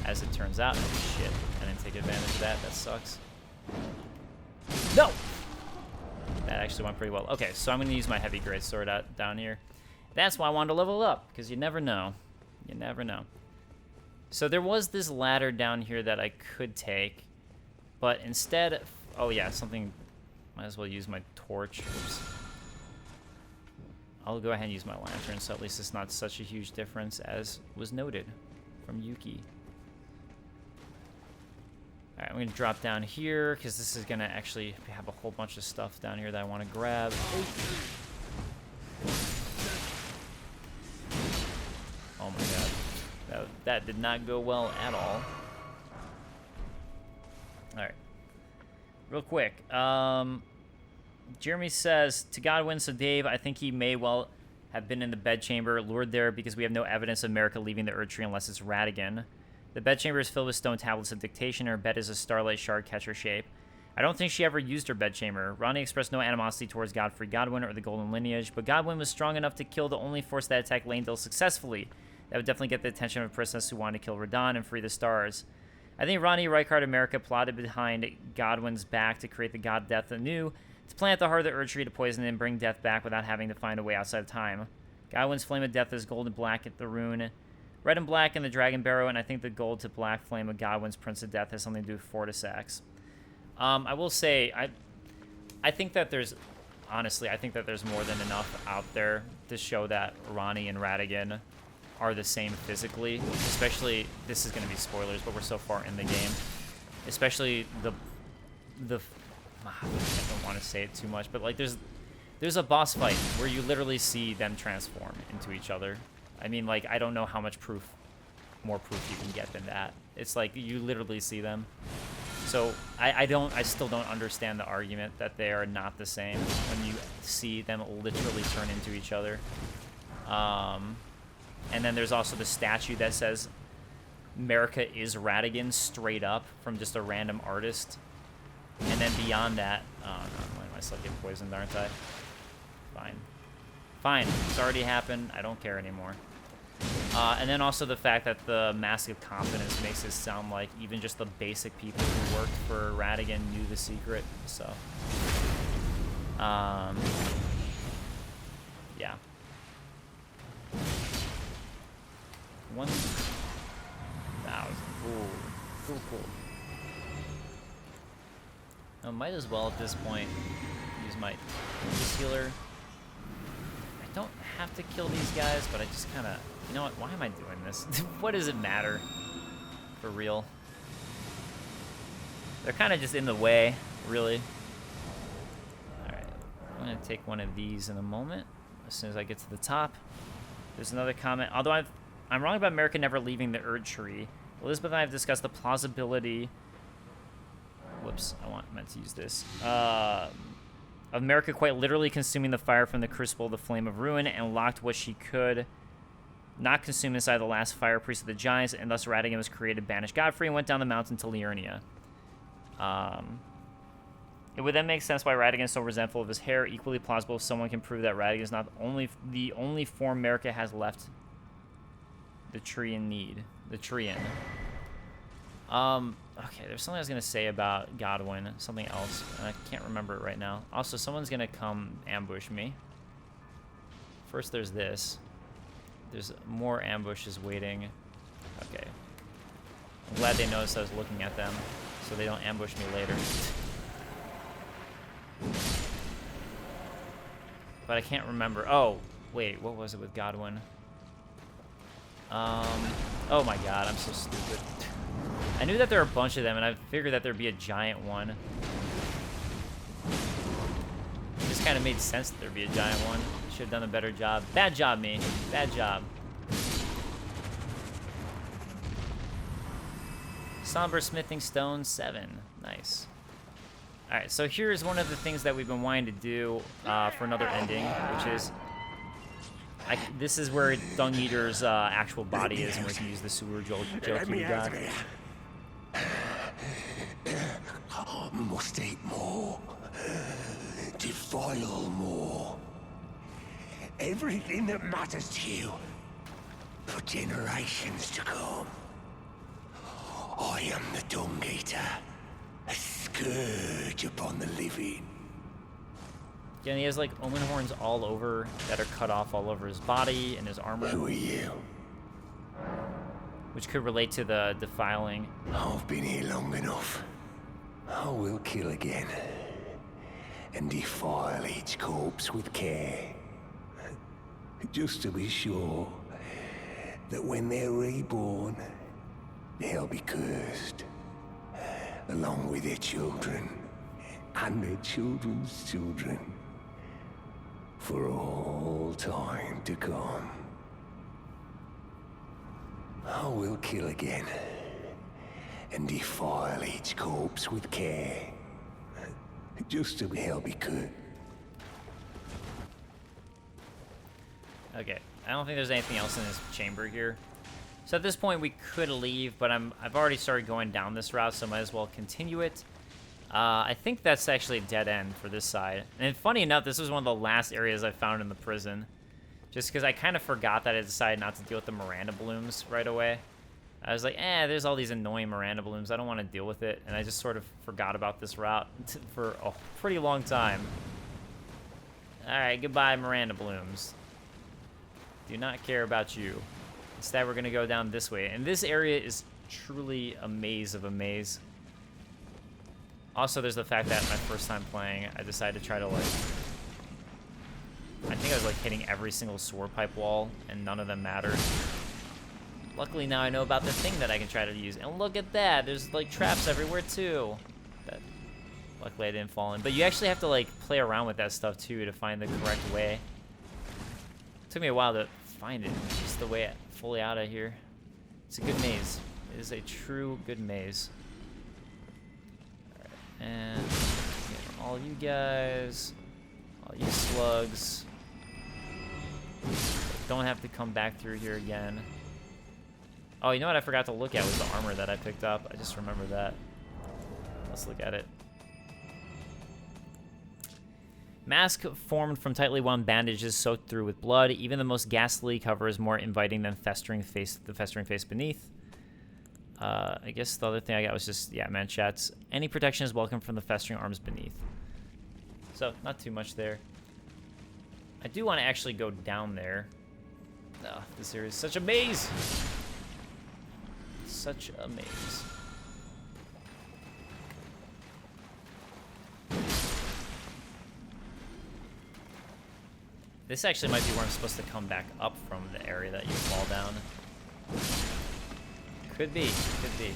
as it turns out. Oh, shit. I didn't take advantage of that. That sucks. No! That actually went pretty well. Okay, so I'm going to use my heavy greatsword down here. That's why I wanted to level up, because you never know. You never know. So there was this ladder down here that I could take, but instead... Oh, yeah, something... Might as well use my torch. Oops. I'll go ahead and use my lantern, so at least it's not such a huge difference as was noted from Yuki. All right, I'm going to drop down here because this is going to actually have a whole bunch of stuff down here that I want to grab. Oh my god. That did not go well at all. All right. Real quick. Jeremy says, to Godwin, so Dave, I think he may well have been in the bedchamber, lured there because we have no evidence of America leaving the Erd Tree unless it's Radigan. The bedchamber is filled with stone tablets of dictation. Her bed is a starlight shard catcher shape. I don't think she ever used her bedchamber. Ronnie expressed no animosity towards Godfrey Godwin or the Golden Lineage, but Godwin was strong enough to kill the only force that attacked Langdale successfully. That would definitely get the attention of a princess who wanted to kill Radon and free the stars. I think Ronnie, Rykard, America plotted behind Godwin's back to create the God Death anew, to plant at the heart of the Erd Tree to poison it and bring death back without having to find a way outside of time. Godwin's Flame of Death is gold and black at the rune, red and black in the Dragon Barrow, and I think the gold to black flame of Godwin's Prince of Death has something to do with Fortisax. I will say, I think that there's, honestly, I think that there's more than enough out there to show that Ronnie and Radigan are the same physically, especially, this is going to be spoilers, but we're so far in the game, especially the I don't want to say it too much, but like there's a boss fight where you literally see them transform into each other. I mean, like, I don't know how much more proof you can get than that. It's like you literally see them. So I still don't understand the argument that they are not the same when you see them literally turn into each other. And then there's also the statue that says America is Radigan straight up from just a random artist. And then beyond that, oh no, why am I still getting poisoned, aren't I? Fine, it's already happened, I don't care anymore. And then also the fact that the Mask of Confidence makes it sound like even just the basic people who worked for Radigan knew the secret, so. Yeah. 1,000, cool. I might as well at this point use my healer. I don't have to kill these guys, but I just kind of, you know what, why am I doing this? What does it matter? For real. They're kind of just in the way, really. Alright, I'm going to take one of these in a moment, as soon as I get to the top. There's another comment. Although I'm wrong about America never leaving the Erd Tree, Elizabeth and I have discussed the plausibility... Whoops, I meant to use this. Of America quite literally consuming the fire from the crucible of the Flame of Ruin and locked what she could not consume inside the last fire priest of the giants, and thus Radigan was created, banished Godfrey, and went down the mountain to Liurnia. It would then make sense why Radigan is so resentful of his hair. Equally plausible if someone can prove that Radigan is not the only form America has left the tree in need. The tree in. Okay, there's something I was going to say about Godwin. Something else. And I can't remember it right now. Also, someone's going to come ambush me. First, there's this. There's more ambushes waiting. Okay. I'm glad they noticed I was looking at them, so they don't ambush me later. But I can't remember. Oh, wait, what was it with Godwin? Oh my god, I'm so stupid. I knew that there were a bunch of them, and I figured that there'd be a giant one. It just kind of made sense that there'd be a giant one. Should have done a better job. Bad job, me. Bad job. Somber Smithing Stone 7. Nice. Alright, so here's one of the things that we've been wanting to do for another ending, which is... this is where Dung Eater's actual body is, and we can use the sewer Joki god. Must eat more. Defile more. Everything that matters to you for generations to come. I am the Dung Eater, a scourge upon the living. Yeah, and he has like omen horns all over that are cut off all over his body and his armor. Who are you? Which could relate to the defiling. I've been here long enough. I will kill again. And defile each corpse with care. Just to be sure that when they're reborn, they'll be cursed. along with their children and their children's children, for all time to come. I will kill again, and defile each corpse with care, just to help it could. Okay, I don't think there's anything else in this chamber here. So at this point, we could leave, but I've already started going down this route, so might as well continue it. I think that's actually a dead end for this side. And funny enough, this was one of the last areas I found in the prison. Just because I kind of forgot that I decided not to deal with the Miranda blooms right away. I was like, there's all these annoying Miranda blooms. I don't want to deal with it. And I just sort of forgot about this route for a pretty long time. Alright, goodbye, Miranda blooms. Do not care about you. Instead, we're going to go down this way. And this area is truly a maze of a maze. Also, there's the fact that my first time playing, I decided to try to, like... I think I was, like, hitting every single sewer pipe wall, and none of them mattered. Luckily, now I know about the thing that I can try to use. And look at that! There's, like, traps everywhere, too. That, luckily, I didn't fall in. But you actually have to, like, play around with that stuff, too, to find the correct way. It took me a while to find it. Just the way fully out of here. It's a good maze. It is a true good maze. Alright, and get all you guys, all you slugs. Don't have to come back through here again. Oh, you know what I forgot to look at was the armor that I picked up. I just remembered that. Let's look at it. Mask formed from tightly wound bandages soaked through with blood. Even the most ghastly cover is more inviting than the festering face beneath. I guess the other thing I got was just, yeah, manchettes. Any protection is welcome from the festering arms beneath. So, not too much there. I do want to actually go down there. Oh, this area is such a maze! Such a maze. This actually might be where I'm supposed to come back up from, the area that you fall down. Could be, could be.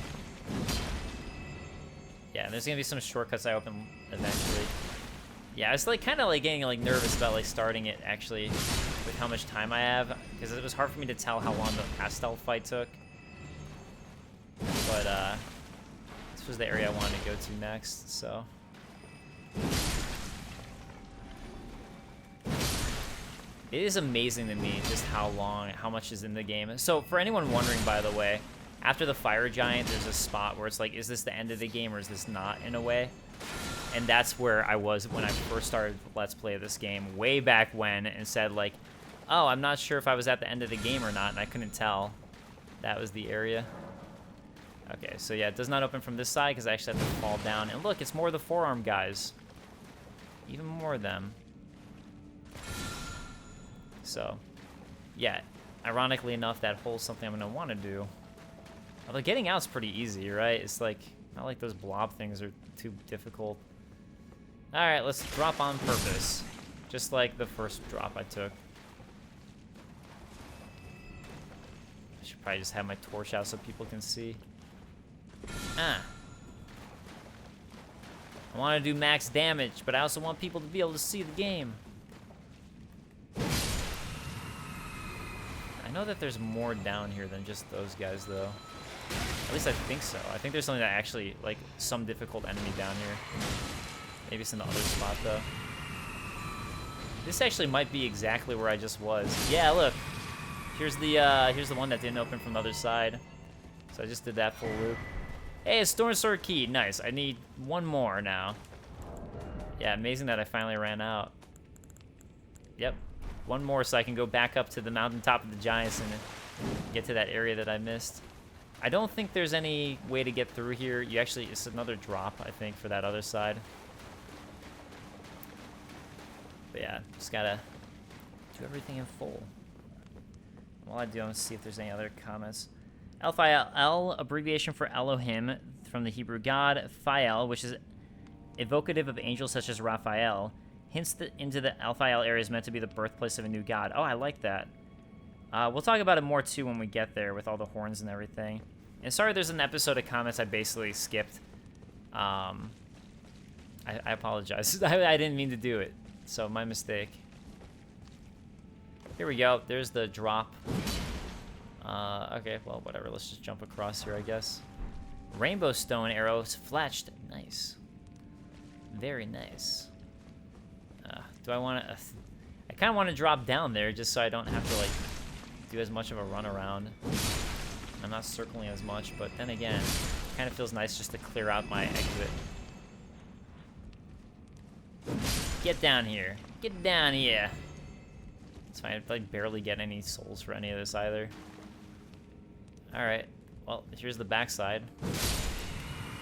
Yeah, and there's gonna be some shortcuts I open eventually. Yeah, I was like kind of like getting like nervous about like starting it actually with how much time I have, because it was hard for me to tell how long the pastel fight took. But this was the area I wanted to go to next, so. It is amazing to me just how much is in the game. So for anyone wondering, by the way, after the fire giant, there's a spot where it's like, is this the end of the game or is this not, in a way? And that's where I was when I first started Let's Play this game way back when, and said like, oh, I'm not sure if I was at the end of the game or not, and I couldn't tell. That was the area. Okay, so yeah, it does not open from this side because I actually have to fall down. And look, it's more of the forearm guys. Even more of them. So, yeah, ironically enough, that hole's something I'm going to want to do. Although getting out's pretty easy, right? It's like, not like those blob things are too difficult. Alright, let's drop on purpose. Just like the first drop I took. I should probably just have my torch out so people can see. I want to do max damage, but I also want people to be able to see the game. I know that there's more down here than just those guys, though. At least I think so. I think there's something that actually, like, some difficult enemy down here. Maybe it's in the other spot, though. This actually might be exactly where I just was. Yeah, look. Here's the one that didn't open from the other side. So I just did that full loop. Hey, a Storm Sword key. Nice. I need one more now. Yeah, amazing that I finally ran out. Yep. One more so I can go back up to the mountaintop of the Giants and get to that area that I missed. I don't think there's any way to get through here. You actually, it's another drop, I think, for that other side. But yeah, just gotta do everything in full. While I do, I'm gonna see if there's any other comments. L-Phael, abbreviation for Elohim, from the Hebrew god. Phael, which is evocative of angels such as Raphael. Hints into the L-Phael area is meant to be the birthplace of a new god. Oh, I like that. We'll talk about it more, too, when we get there with all the horns and everything. And sorry there's an episode of comments I basically skipped. I apologize. I didn't mean to do it, so my mistake. Here we go. There's the drop. Okay, well, whatever. Let's just jump across here, I guess. Rainbow stone arrows flashed. Nice. Very nice. Do I want to... I kind of want to drop down there just so I don't have to, like, do as much of a run around. I'm not circling as much, but then again, it kind of feels nice just to clear out my exit. Get down here. Get down here. It's fine. I like barely get any souls for any of this either. Alright. Well, here's the backside.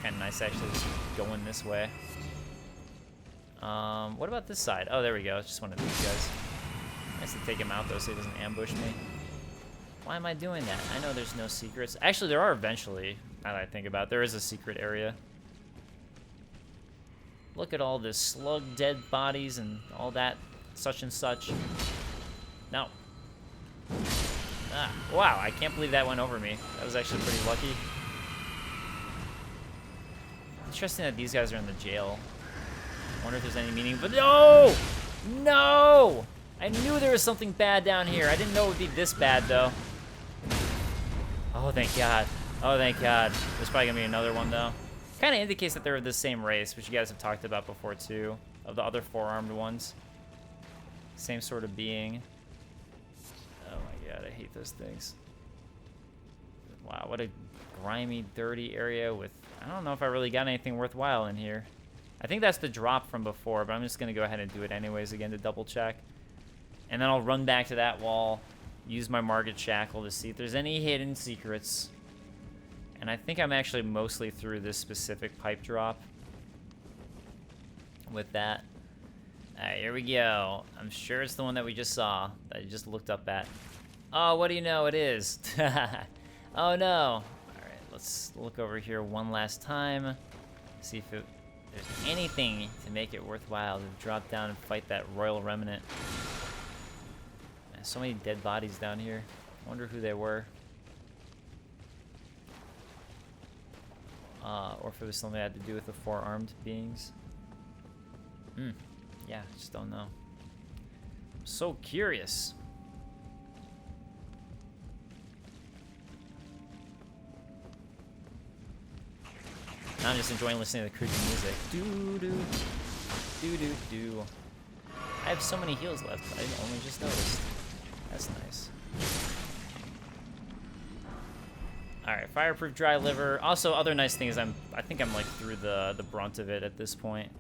Kind of nice actually just going this way. What about this side? Oh, there we go. It's just one of these guys. Nice to take him out though so he doesn't ambush me. Why am I doing that? I know there's no secrets. Actually, there are eventually, now that I think about it. There is a secret area. Look at all this slug dead bodies and all that such and such. No. Ah, wow, I can't believe that went over me. That was actually pretty lucky. Interesting that these guys are in the jail. I wonder if there's any meaning, but no! No! I knew there was something bad down here. I didn't know it would be this bad, though. Oh, thank God. Oh, thank God. There's probably gonna be another one, though. Kind of indicates that they're the same race, which you guys have talked about before, too. Of the other four-armed ones. Same sort of being. Oh, my God. I hate those things. Wow, what a grimy, dirty area with... I don't know if I really got anything worthwhile in here. I think that's the drop from before, but I'm just going to go ahead and do it anyways again to double check. And then I'll run back to that wall, use my market shackle to see if there's any hidden secrets. And I think I'm actually mostly through this specific pipe drop with that. Alright, here we go. I'm sure it's the one that we just saw, that I just looked up at. Oh, what do you know? It is. Oh, no. Alright, let's look over here one last time. See if there's anything to make it worthwhile to drop down and fight that Royal Remnant. Man, so many dead bodies down here. I wonder who they were. Or if it was something that had to do with the four-armed beings. Yeah, I just don't know. I'm so curious. Now I'm just enjoying listening to the creepy music. Doo-doo, doo-doo-doo. I have so many heals left, I only just noticed. That's nice. Alright, fireproof dry liver. Also, other nice thing is I think I'm like through the brunt of it at this point.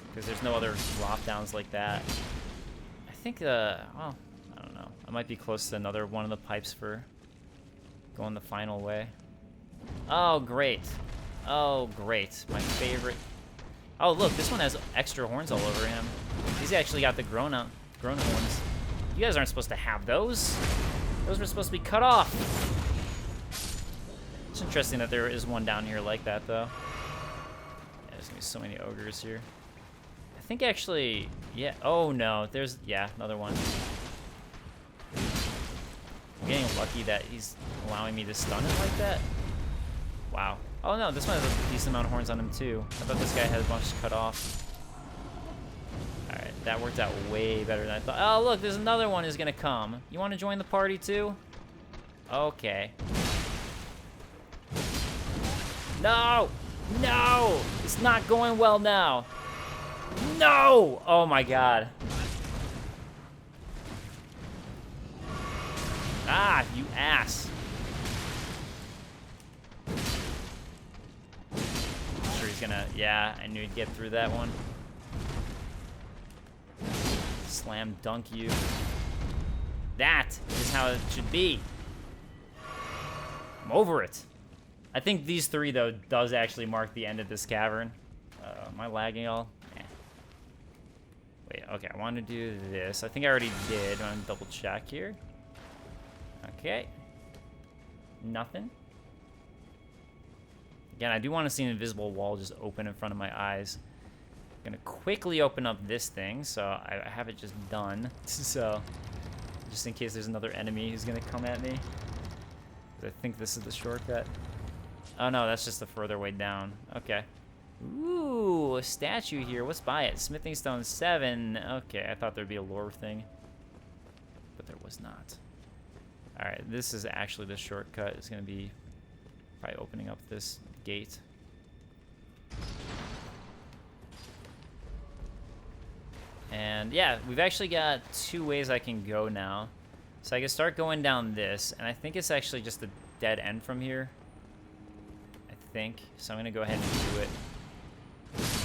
Because there's no other drop downs like that. I think, well, I don't know. I might be close to another one of the pipes for going the final way. Oh, great. Oh, great. My favorite. Oh, look, this one has extra horns all over him. He's actually got the grown horns. You guys aren't supposed to have those. Those were supposed to be cut off. It's interesting that there is one down here like that, though. Yeah, there's gonna be so many ogres here. I think actually, yeah. Oh no, there's, yeah, another one. I'm getting lucky that he's allowing me to stun it like that. Wow. Oh no, this one has a decent amount of horns on him too. I thought this guy had a bunch cut off. Alright, that worked out way better than I thought. Oh look, there's another one who's gonna come. You wanna join the party too? Okay. No! No! It's not going well now. No! Oh my God. Ah, you ass. I'm sure he's gonna, yeah, I knew he'd get through that one. Slam dunk you. That is how it should be. I'm over it. I think these three, though, does actually mark the end of this cavern. Am I lagging all? Eh. Wait, okay, I want to do this. I think I already did. I'm gonna double check here. Okay. Nothing. Again, I do want to see an invisible wall just open in front of my eyes. I'm gonna quickly open up this thing, so I have it just done. So, just in case there's another enemy who's gonna come at me. I think this is the shortcut. Oh no, that's just the further way down. Okay. Ooh, a statue here. What's by it? Smithing stone 7. Okay, I thought there'd be a lore thing, but there was not. All right, this is actually the shortcut. It's gonna be probably opening up this gate. And yeah, we've actually got 2 ways I can go now. So I can start going down this, and I think it's actually just a dead end from here. I think. So I'm gonna go ahead and do it.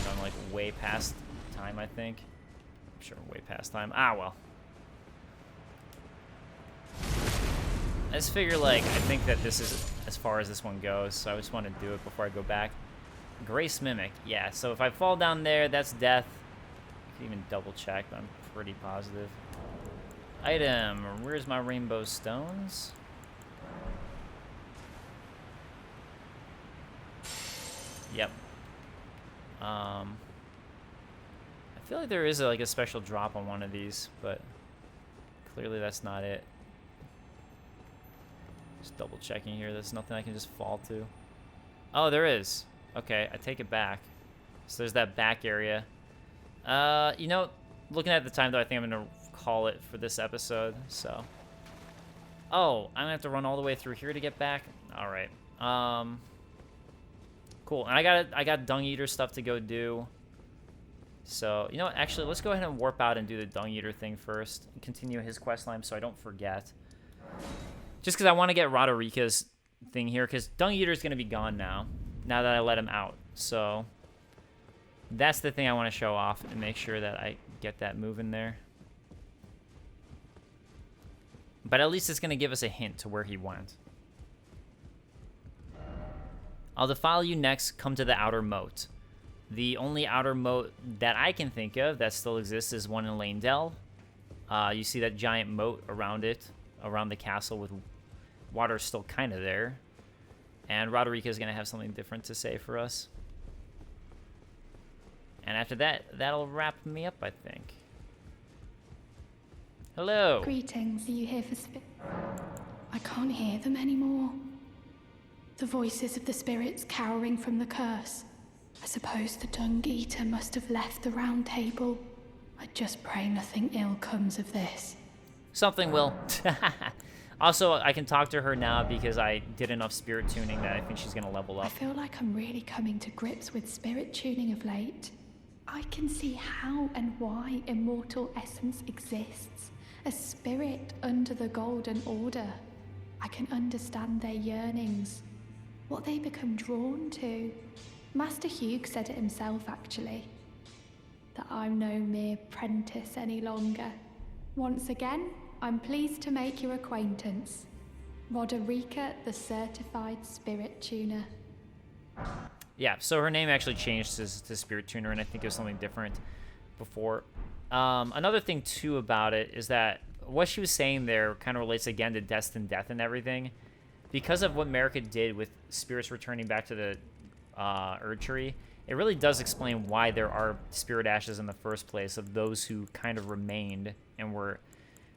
I'm like way past time, I think. I'm sure I'm way past time. Ah, well. I just figure, like, I think that this is as far as this one goes, so I just want to do it before I go back. Grace Mimic. Yeah, so if I fall down there, that's death. I can even double check, but I'm pretty positive. Item. Where's my rainbow stones? Yep. I feel like there is like a special drop on one of these, but clearly that's not it. Just double checking here. There's nothing I can just fall to. Oh, there is. Okay, I take it back. So there's that back area. You know, looking at the time though, I think I'm gonna call it for this episode. So. Oh, I'm gonna have to run all the way through here to get back. All right. Cool. And I got Dung Eater stuff to go do. So, you know what? Actually, let's go ahead and warp out and do the Dung Eater thing first. And continue his quest line so I don't forget. Just because I want to get Roderica's thing here, because Dung Eater is going to be gone now that I let him out. So, that's the thing I want to show off and make sure that I get that moving there. But at least it's going to give us a hint to where he went. I'll defile you next, come to the outer moat. The only outer moat that I can think of that still exists is one in Lanedell. You see that giant moat around it, around the castle, with water still kind of there. And Roderica is going to have something different to say for us. And after that, that'll wrap me up, I think. Hello. Greetings, are you here for I can't hear them anymore. The voices of the spirits cowering from the curse. I suppose the Dung Eater must have left the round table. I just pray nothing ill comes of this. Something will. Also, I can talk to her now because I did enough spirit tuning that I think she's going to level up. I feel like I'm really coming to grips with spirit tuning of late. I can see how and why immortal essence exists. A spirit under the Golden Order. I can understand their yearnings. What they become drawn to. Master Hugh said it himself, actually. That I'm no mere apprentice any longer. Once again, I'm pleased to make your acquaintance. Roderica, the certified spirit tuner. Yeah, so her name actually changed to Spirit Tuner, and I think it was something different before. Another thing, too, about it is that what she was saying there kind of relates, again, to Destined Death and everything. Because of what Marika did with spirits returning back to the Erdtree, it really does explain why there are spirit ashes in the first place of those who kind of remained and were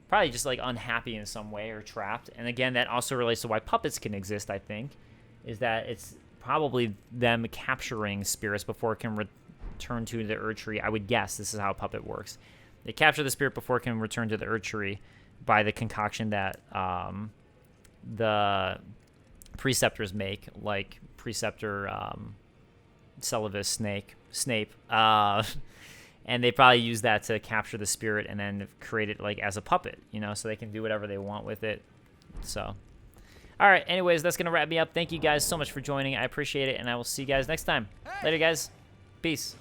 probably just like unhappy in some way or trapped. And again, that also relates to why puppets can exist, I think, is that it's probably them capturing spirits before it can return to the Erdtree. I would guess this is how a puppet works. They capture the spirit before it can return to the Erdtree by the concoction that the preceptors make, like Preceptor Celavus Snape. And they probably use that to capture the spirit and then create it like as a puppet, you know, so they can do whatever they want with it. So, all right. Anyways, that's going to wrap me up. Thank you guys so much for joining. I appreciate it, and I will see you guys next time. Later, guys. Peace.